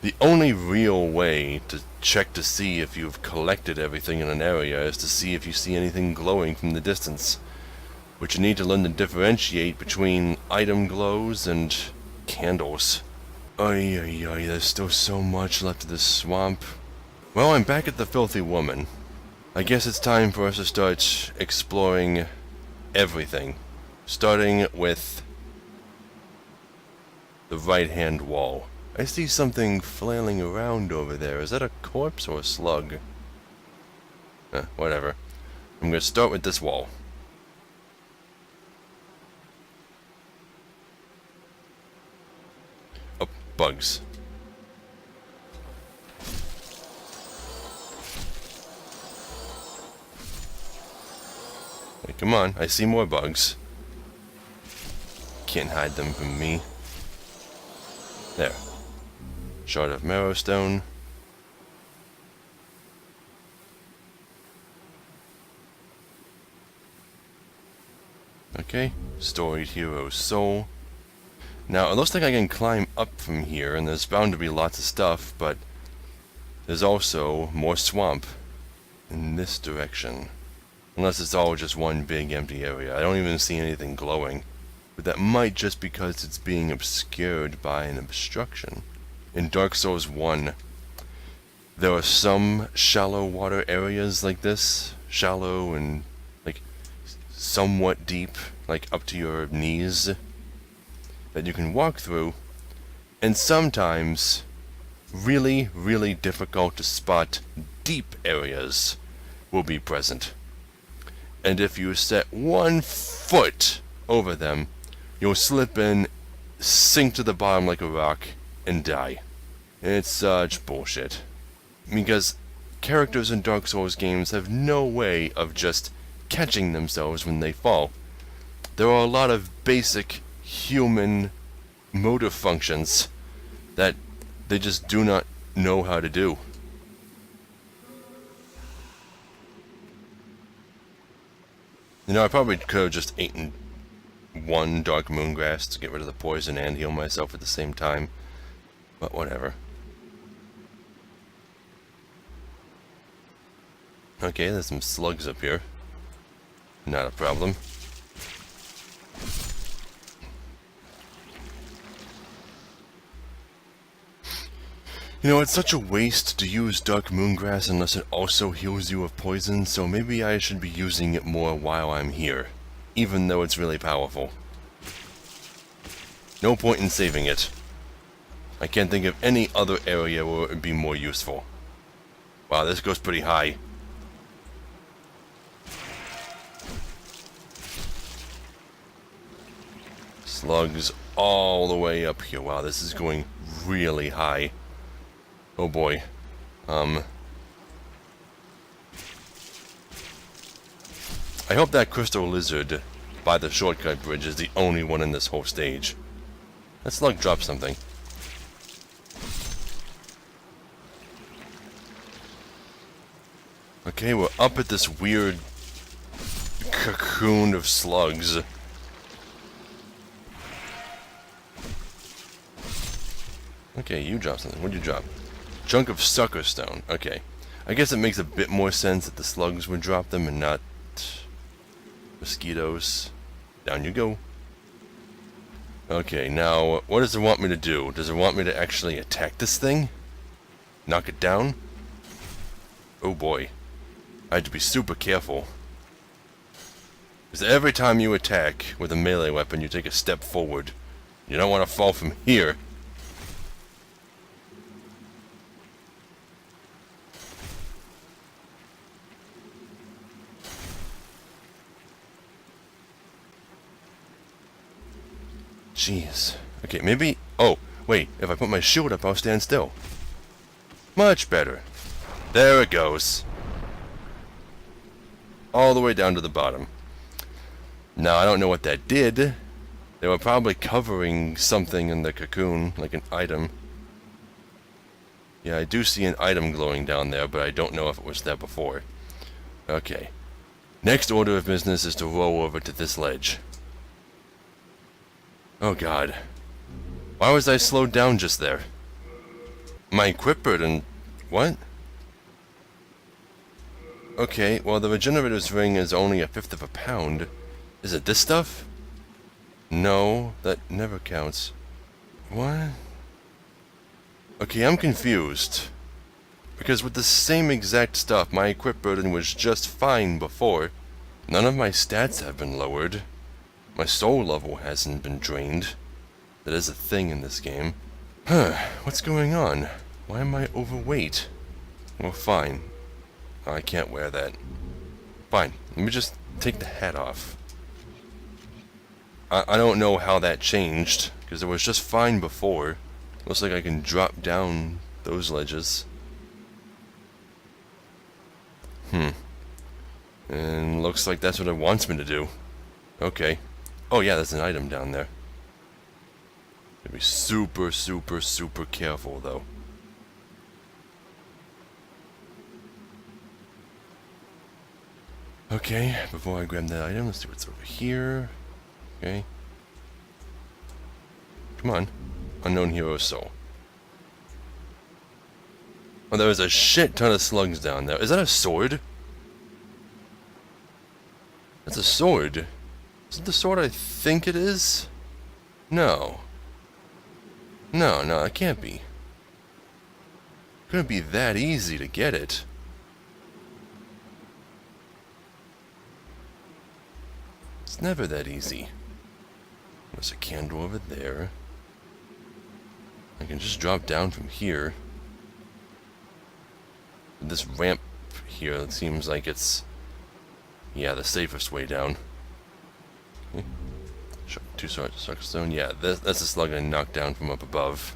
The only real way to check to see if you've collected everything in an area is to see if you see anything glowing from the distance. But you need to learn to differentiate between item glows and candles. Ay, ay, ay, there's still so much left of this swamp. Well, I'm back at the Filthy Woman. I guess it's time for us to start exploring everything. Starting with the right-hand wall. I see something flailing around over there. Is that a corpse or a slug? Whatever. I'm gonna start with this wall. Oh, bugs. Hey, come on, I see more bugs. Can't hide them from me. There. Shard of Marrowstone. Okay, Storied Hero's Soul. Now, it looks like I can climb up from here, and there's bound to be lots of stuff, but there's also more swamp in this direction. Unless it's all just one big empty area. I don't even see anything glowing. But that might just because it's being obscured by an obstruction. In Dark Souls 1, there are some shallow water areas like this. Shallow and, like, somewhat deep, like up to your knees, that you can walk through. And sometimes, really, really difficult to spot deep areas will be present. And if you set 1 foot over them, you'll slip in, sink to the bottom like a rock, and die. It's such bullshit. Because characters in Dark Souls games have no way of just catching themselves when they fall. There are a lot of basic human motor functions that they just do not know how to do. You know, I probably could have just eaten 1 dark moongrass to get rid of the poison and heal myself at the same time. But whatever. Okay, there's some slugs up here. Not a problem. You know, it's such a waste to use dark moongrass unless it also heals you of poison, so maybe I should be using it more while I'm here, even though it's really powerful. No point in saving it. I can't think of any other area where it would be more useful. Wow, this goes pretty high. Slugs all the way up here. Wow, this is going really high. Oh boy. I hope that crystal lizard by the shortcut bridge is the only one in this whole stage. That slug dropped something. Okay, we're up at this weird cocoon of slugs. Okay, you dropped something. What did you drop? Chunk of sucker stone. Okay. I guess it makes a bit more sense that the slugs would drop them and not mosquitoes. Down you go. Okay, now, what does it want me to do? Does it want me to actually attack this thing? Knock it down? Oh boy. I have to be super careful. Because every time you attack with a melee weapon, you take a step forward. You don't want to fall from here. Jeez. Okay, maybe... Oh, wait. If I put my shield up, I'll stand still. Much better. There it goes. All the way down to the bottom. Now, I don't know what that did. They were probably covering something in the cocoon, like an item. Yeah, I do see an item glowing down there, but I don't know if it was there before. Okay. Next order of business is to roll over to this ledge. Oh god. Why was I slowed down just there? My equip burden... What? Okay, well the regenerator's ring is only 1/5 of a pound. Is it this stuff? No, that never counts. What? Okay, I'm confused. Because with the same exact stuff, my equip burden was just fine before. None of my stats have been lowered. My soul level hasn't been drained. That is a thing in this game. Huh, what's going on? Why am I overweight? Well, fine. I can't wear that. Fine, let me just take the hat off. I don't know how that changed, because it was just fine before. Looks like I can drop down those ledges. And looks like that's what it wants me to do. Okay. Oh yeah, there's an item down there. Gotta be super, super, super careful though. Okay, before I grab that item, let's see what's over here. Okay. Come on. Unknown hero soul. Oh, there was a shit ton of slugs down there. Is that a sword? That's a sword. Is it the sword I think it is? No. No, it can't be. Couldn't be that easy to get it. It's never that easy. There's a candle over there. I can just drop down from here. This ramp here, it seems like it's... yeah, the safest way down. Okay. Two Suckstone. Yeah, that's a slug I knocked down from up above.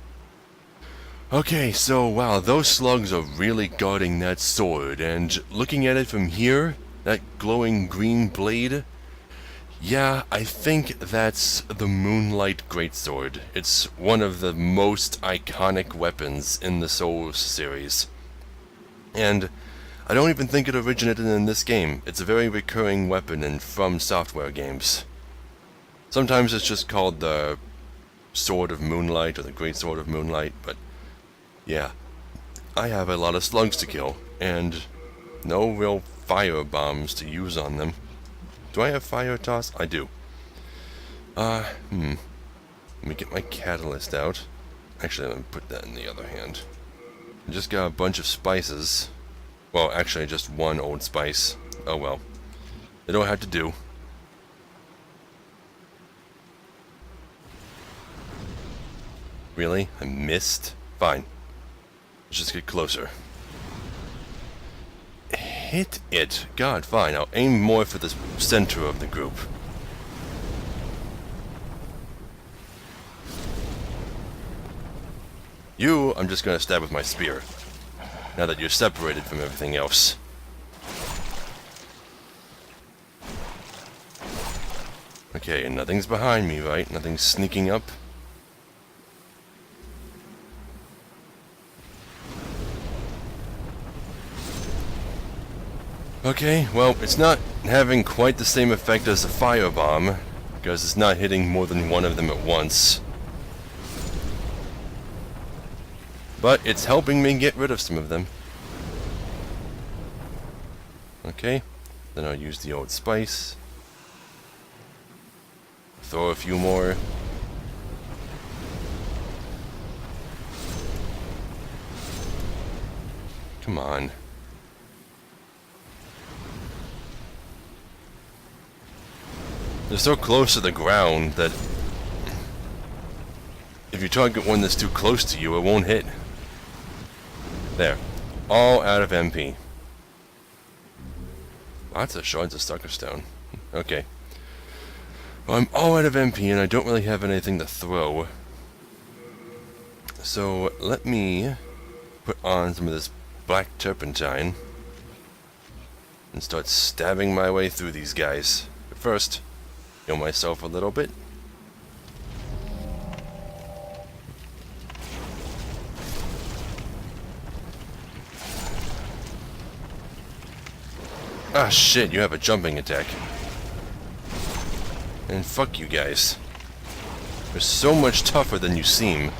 Okay, so wow, those slugs are really guarding that sword, and looking at it from here, that glowing green blade, yeah, I think that's the Moonlight Greatsword. It's one of the most iconic weapons in the Souls series. And I don't even think it originated in this game. It's a very recurring weapon in From Software games. Sometimes it's just called the Sword of Moonlight or the Great Sword of Moonlight, but yeah, I have a lot of slugs to kill, and no real fire bombs to use on them. Do I have fire toss? I do. Let me get my catalyst out. Actually, let me put that in the other hand. I just got a bunch of spices. Well, actually, just one old spice. Oh well. They don't have to do. Really? I missed? Fine. Let's just get closer. Hit it. God, fine. I'll aim more for the center of the group. You, I'm just gonna stab with my spear. Now that you're separated from everything else. Okay, and nothing's behind me, right? Nothing's sneaking up. Okay, well, it's not having quite the same effect as a firebomb, because it's not hitting more than one of them at once. But it's helping me get rid of some of them. Okay, then I'll use the old spice. Throw a few more. Come on. They're so close to the ground that if you target one that's too close to you, it won't hit. There. All out of MP. Lots of shards of sucker stone. Okay. Well, I'm all out of MP and I don't really have anything to throw. So let me put on some of this black turpentine and start stabbing my way through these guys. But first, heal myself a little bit. Ah shit, you have a jumping attack. And fuck you guys. You're so much tougher than you seem.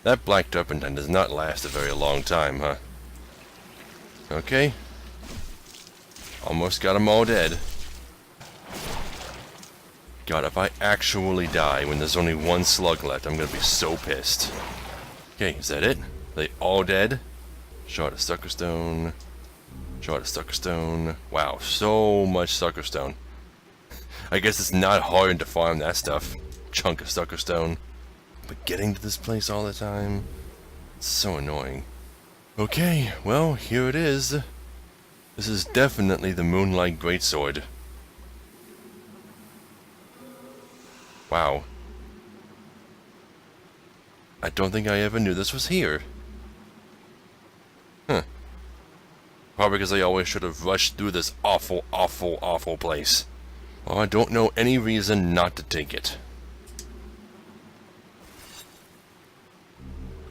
That black turpentine does not last a very long time, huh? Okay. Almost got them all dead. God, if I actually die when there's only one slug left, I'm gonna be so pissed. Okay, is that it? Are they all dead? Shard of sucker stone. Shard of sucker stone. Wow, so much sucker stone. I guess it's not hard to farm that stuff. Chunk of sucker stone. But getting to this place all the time, it's so annoying. Okay, well, here it is. This is definitely the Moonlight Greatsword. Wow. I don't think I ever knew this was here. Huh. Probably because I always should have rushed through this awful, awful, awful place. Well, I don't know any reason not to take it.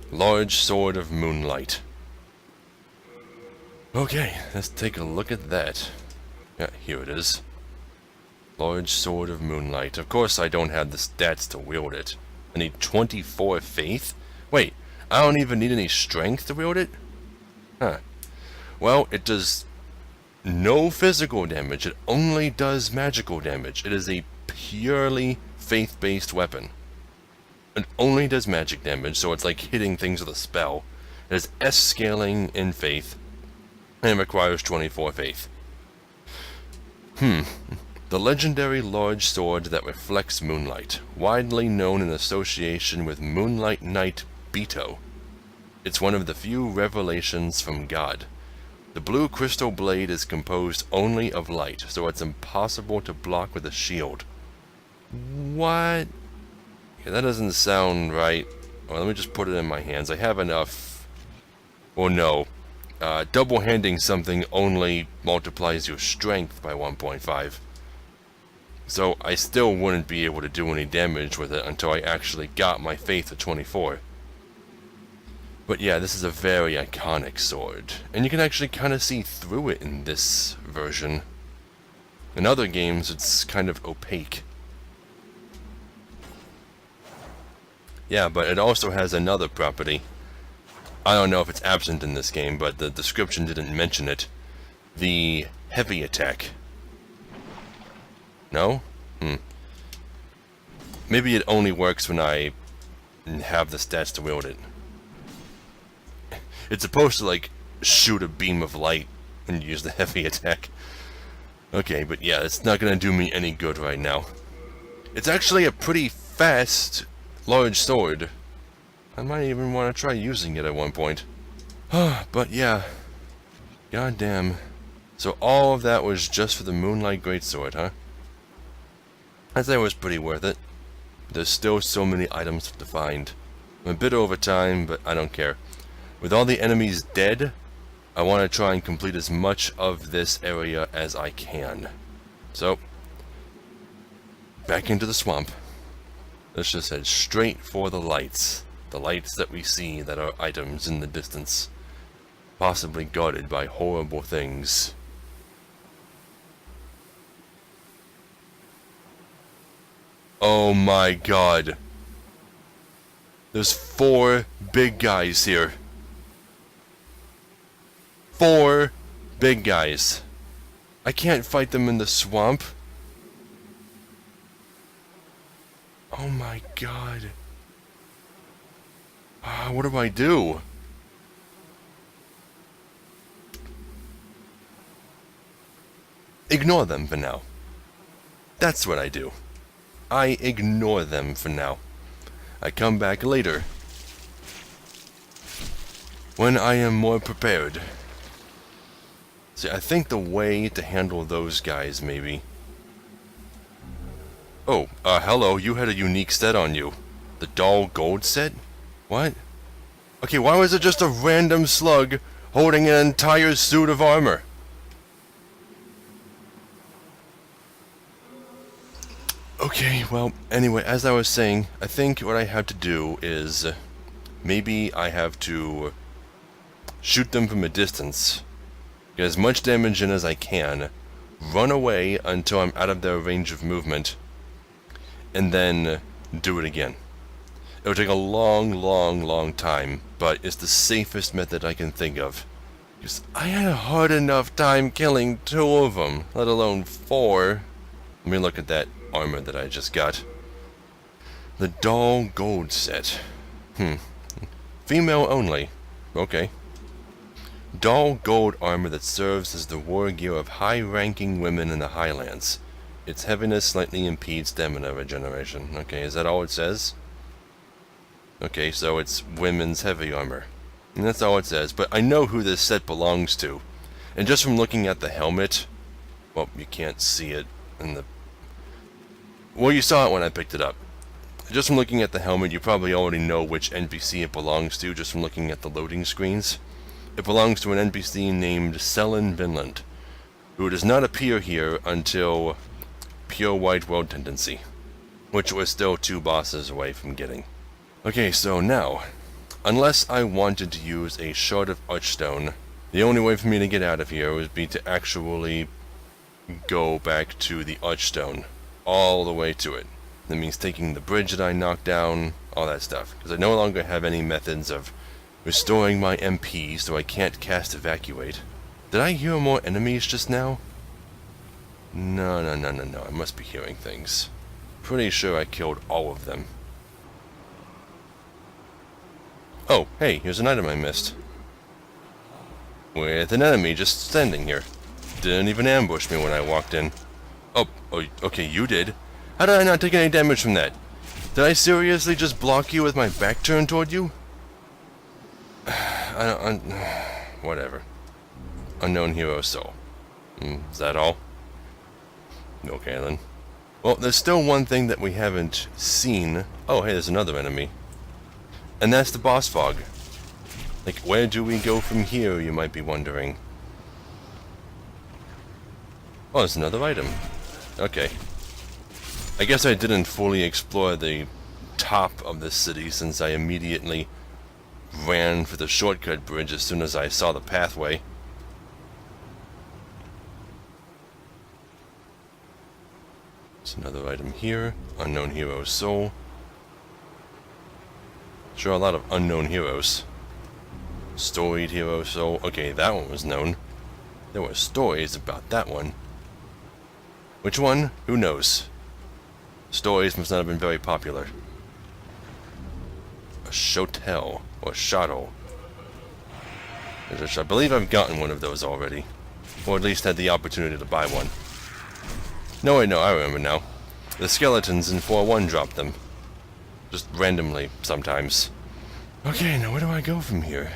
Large Sword of Moonlight. Okay, let's take a look at that. Yeah, here it is. Large Sword of Moonlight. Of course I don't have the stats to wield it. I need 24 faith? Wait, I don't even need any strength to wield it? Huh. Well, it does no physical damage. It only does magical damage. It is a purely faith-based weapon. It only does magic damage, so it's like hitting things with a spell. It has S scaling in faith, and requires 24 faith. The legendary large sword that reflects moonlight, widely known in association with Moonlight Knight Beto. It's one of the few revelations from God. The blue crystal blade is composed only of light, so it's impossible to block with a shield. What? Yeah, that doesn't sound right. Well, let me just put it in my hands. I have enough. Or no. Double-handing something only multiplies your strength by 1.5. So I still wouldn't be able to do any damage with it until I actually got my faith to 24. But yeah, this is a very iconic sword. And you can actually kind of see through it in this version. In other games, it's kind of opaque. Yeah, but it also has another property. I don't know if it's absent in this game, but the description didn't mention it. The heavy attack. No? Maybe it only works when I have the stats to wield it. It's supposed to, like, shoot a beam of light when you use the heavy attack. Okay, but yeah, it's not gonna do me any good right now. It's actually a pretty fast, large sword. I might even want to try using it at one point. But yeah. Goddamn. So all of that was just for the Moonlight Greatsword, huh? I'd say it was pretty worth it. There's still so many items to find. I'm a bit over time, but I don't care. With all the enemies dead, I want to try and complete as much of this area as I can. So, back into the swamp. Let's just head straight for the lights. The lights that we see that are items in the distance. Possibly guarded by horrible things. Oh my god. There's 4 big guys here. 4 big guys. I can't fight them in the swamp. Oh my god. What do I do? Ignore them for now. That's what I do. I ignore them for now. I come back later. When I am more prepared. See, I think the way to handle those guys, maybe. Oh, hello, you had a unique set on you. The Doll Gold set? What? Okay, why was it just a random slug holding an entire suit of armor? Okay, well, anyway, as I was saying, I think what I have to do is maybe I have to shoot them from a distance, get as much damage in as I can, run away until I'm out of their range of movement, and then do it again. It'll take a long time, but it's the safest method I can think of. Because I had a hard enough time killing 2 of them, let alone 4. Let me look at that armor that I just got. The Doll Gold set. Female only. Okay. Doll gold armor that serves as the war gear of high-ranking women in the Highlands. Its heaviness slightly impedes stamina regeneration. Okay, is that all it says? Okay, so it's women's heavy armor. And that's all it says, but I know who this set belongs to. And just from looking at the helmet... Well, you can't see it in the... Well, you saw it when I picked it up. Just from looking at the helmet, you probably already know which NPC it belongs to, just from looking at the loading screens. It belongs to an NPC named Selin Vinland, who does not appear here until Pure White World Tendency, which we're still 2 bosses away from getting. Okay, so now, unless I wanted to use a Shard of Archstone, the only way for me to get out of here would be to actually go back to the Archstone, all the way to it. That means taking the bridge that I knocked down, all that stuff, because I no longer have any methods of restoring my MP, so I can't cast Evacuate. Did I hear more enemies just now? No, I must be hearing things. Pretty sure I killed all of them. Oh, hey, here's an item I missed. With an enemy just standing here. Didn't even ambush me when I walked in. Oh, okay, you did. How did I not take any damage from that? Did I seriously just block you with my back turned toward you? Whatever. Unknown hero soul. Is that all? Okay then. Well, there's still one thing that we haven't seen. Oh, hey, there's another enemy. And that's the boss fog. Like, where do we go from here, you might be wondering. Oh, there's another item. Okay. I guess I didn't fully explore the top of this city since I immediately ran for the shortcut bridge as soon as I saw the pathway. There's another item here. Unknown hero soul. Sure, a lot of unknown heroes. Storied hero soul. Okay, that one was known. There were stories about that one. Which one? Who knows? Stories must not have been very popular. A shotel. Or shuttle. I believe I've gotten one of those already. Or at least had the opportunity to buy one. No, wait, no, I remember now. The skeletons in 4-1 dropped them. Just randomly, sometimes. Okay, now where do I go from here?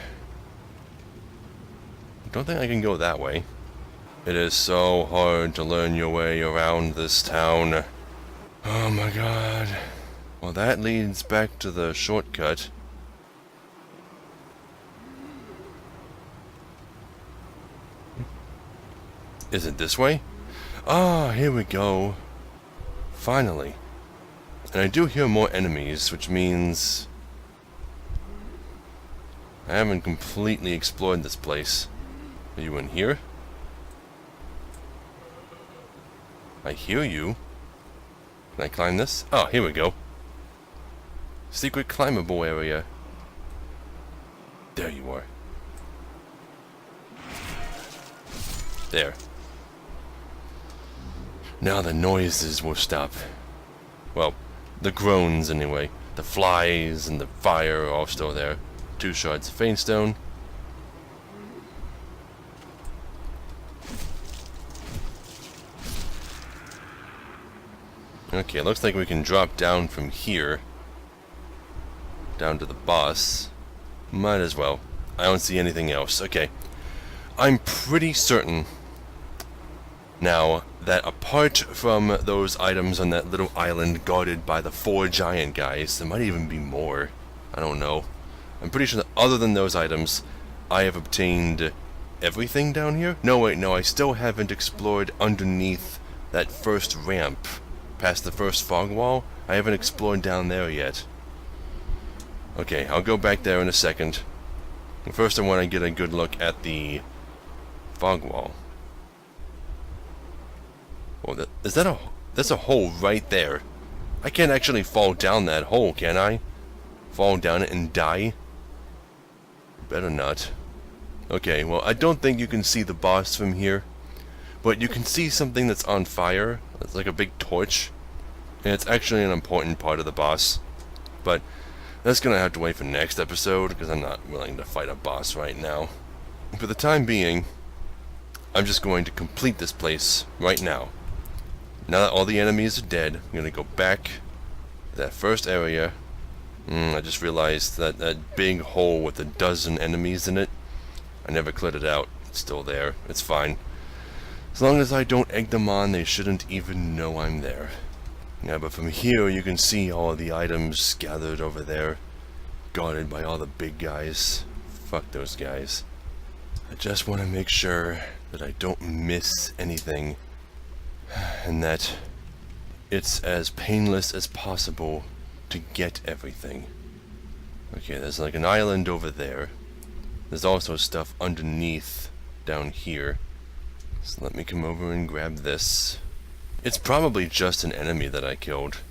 I don't think I can go that way. It is so hard to learn your way around this town. Oh my god. Well, that leads back to the shortcut. Is it this way? Ah, here we go. Finally. And I do hear more enemies, which means I haven't completely explored this place. Are you in here? I hear you. Can I climb this? Oh, here we go. Secret climbable area. There you are. There. Now the noises will stop. Well, the groans anyway. The flies and the fire are all still there. 2 shards of faintstone. Okay, looks like we can drop down from here. Down to the boss. Might as well. I don't see anything else. Okay. I'm pretty certain now that apart from those items on that little island guarded by the 4 giant guys, there might even be more. I don't know. I'm pretty sure that other than those items, I have obtained everything down here? No, wait, no, I still haven't explored underneath that first ramp. Past the first fog wall. I haven't explored down there yet. Okay, I'll go back there in a second. First I want to get a good look at the fog wall. Oh, that's a hole right there. I can't actually fall down that hole, can I? fall down it and die? Better not. Okay, well, I don't think you can see the boss from here, but you can see something that's on fire. It's like a big torch, and it's actually an important part of the boss. But that's gonna have to wait for next episode, because I'm not willing to fight a boss right now. For the time being, I'm just going to complete this place right now. Now that all the enemies are dead, I'm gonna go back to that first area. I just realized that that big hole with a dozen enemies in it, I never cleared it out. It's still there. It's fine. As long as I don't egg them on, they shouldn't even know I'm there. Yeah, but from here you can see all of the items gathered over there, guarded by all the big guys. Fuck those guys. I just want to make sure that I don't miss anything, and that it's as painless as possible to get everything. Okay, there's like an island over there. There's also stuff underneath down here. So let me come over and grab this. It's probably just an enemy that I killed.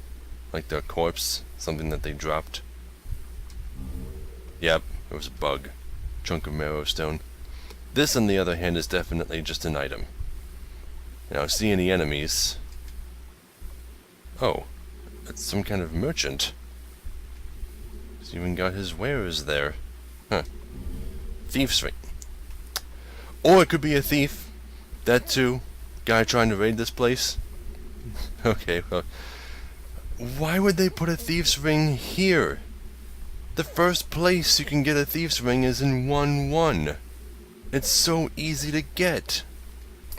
Like their corpse, something that they dropped. Yep, it was a bug. Chunk of marrow stone. This, on the other hand, is definitely just an item. Now, see any enemies? Oh, it's some kind of merchant. He's even got his wares there. Huh. Thief's ring. Or it could be a thief. That too. Guy trying to raid this place. Okay, well, why would they put a thief's ring here? The first place you can get a thief's ring is in 1-1. It's so easy to get.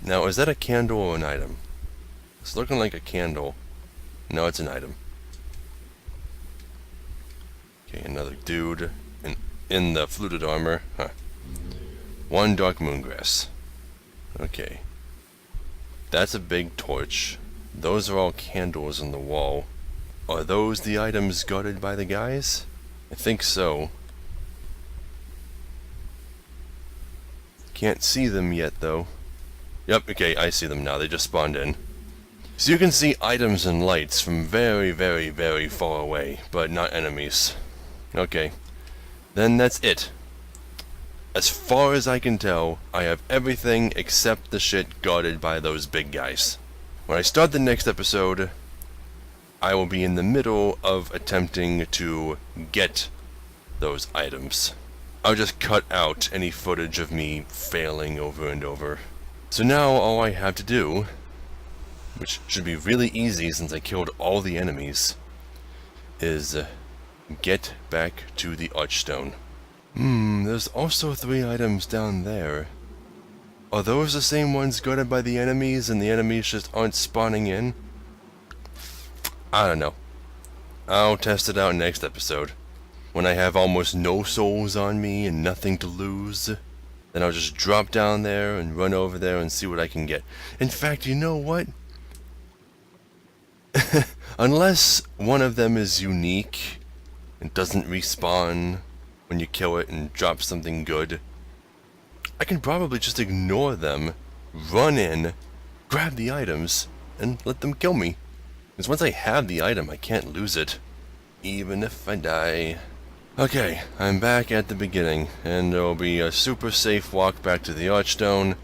Now, is that a candle or an item? It's looking like a candle. No, it's an item. Okay, another dude in the fluted armor. Huh. 1 dark moongrass. Okay. That's a big torch. Those are all candles on the wall. Are those the items guarded by the guys? I think so. Can't see them yet, though. Yep, okay, I see them now. They just spawned in. So you can see items and lights from very, very, very far away, but not enemies. Okay. Then that's it. As far as I can tell, I have everything except the shit guarded by those big guys. When I start the next episode, I will be in the middle of attempting to get those items. I'll just cut out any footage of me failing over and over. So now all I have to do, which should be really easy since I killed all the enemies, is get back to the Archstone. There's also 3 items down there. Are those the same ones guarded by the enemies and the enemies just aren't spawning in? I don't know. I'll test it out next episode. When I have almost no souls on me and nothing to lose, then I'll just drop down there and run over there and see what I can get. In fact, you know what? Unless one of them is unique and doesn't respawn when you kill it and drop something good, I can probably just ignore them, run in, grab the items, and let them kill me. Because once I have the item, I can't lose it, even if I die. Okay, I'm back at the beginning, and there'll be a super safe walk back to the Archstone.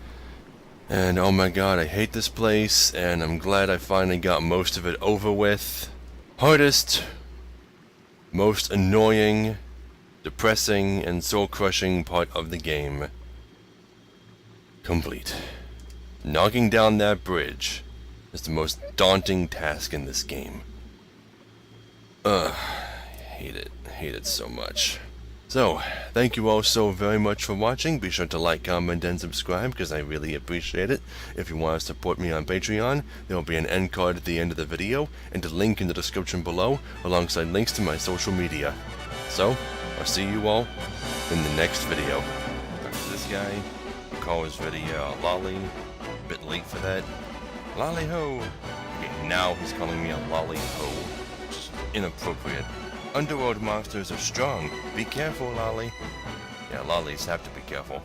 And oh my god, I hate this place, and I'm glad I finally got most of it over with. Hardest, most annoying, depressing, and soul-crushing part of the game complete. Knocking down that bridge is the most daunting task in this game. I hate it. I hate it so much. So, thank you all so very much for watching. Be sure to like, comment, and subscribe, because I really appreciate it. If you want to support me on Patreon, there will be an end card at the end of the video, and a link in the description below, alongside links to my social media. So, I'll see you all in the next video. Back to this guy. We'll call his video Lolly. A bit late for that. Lolly ho! Okay, now he's calling me a lolly ho. Which is inappropriate. Underworld monsters are strong. Be careful, Lolly. Yeah, lollies have to be careful.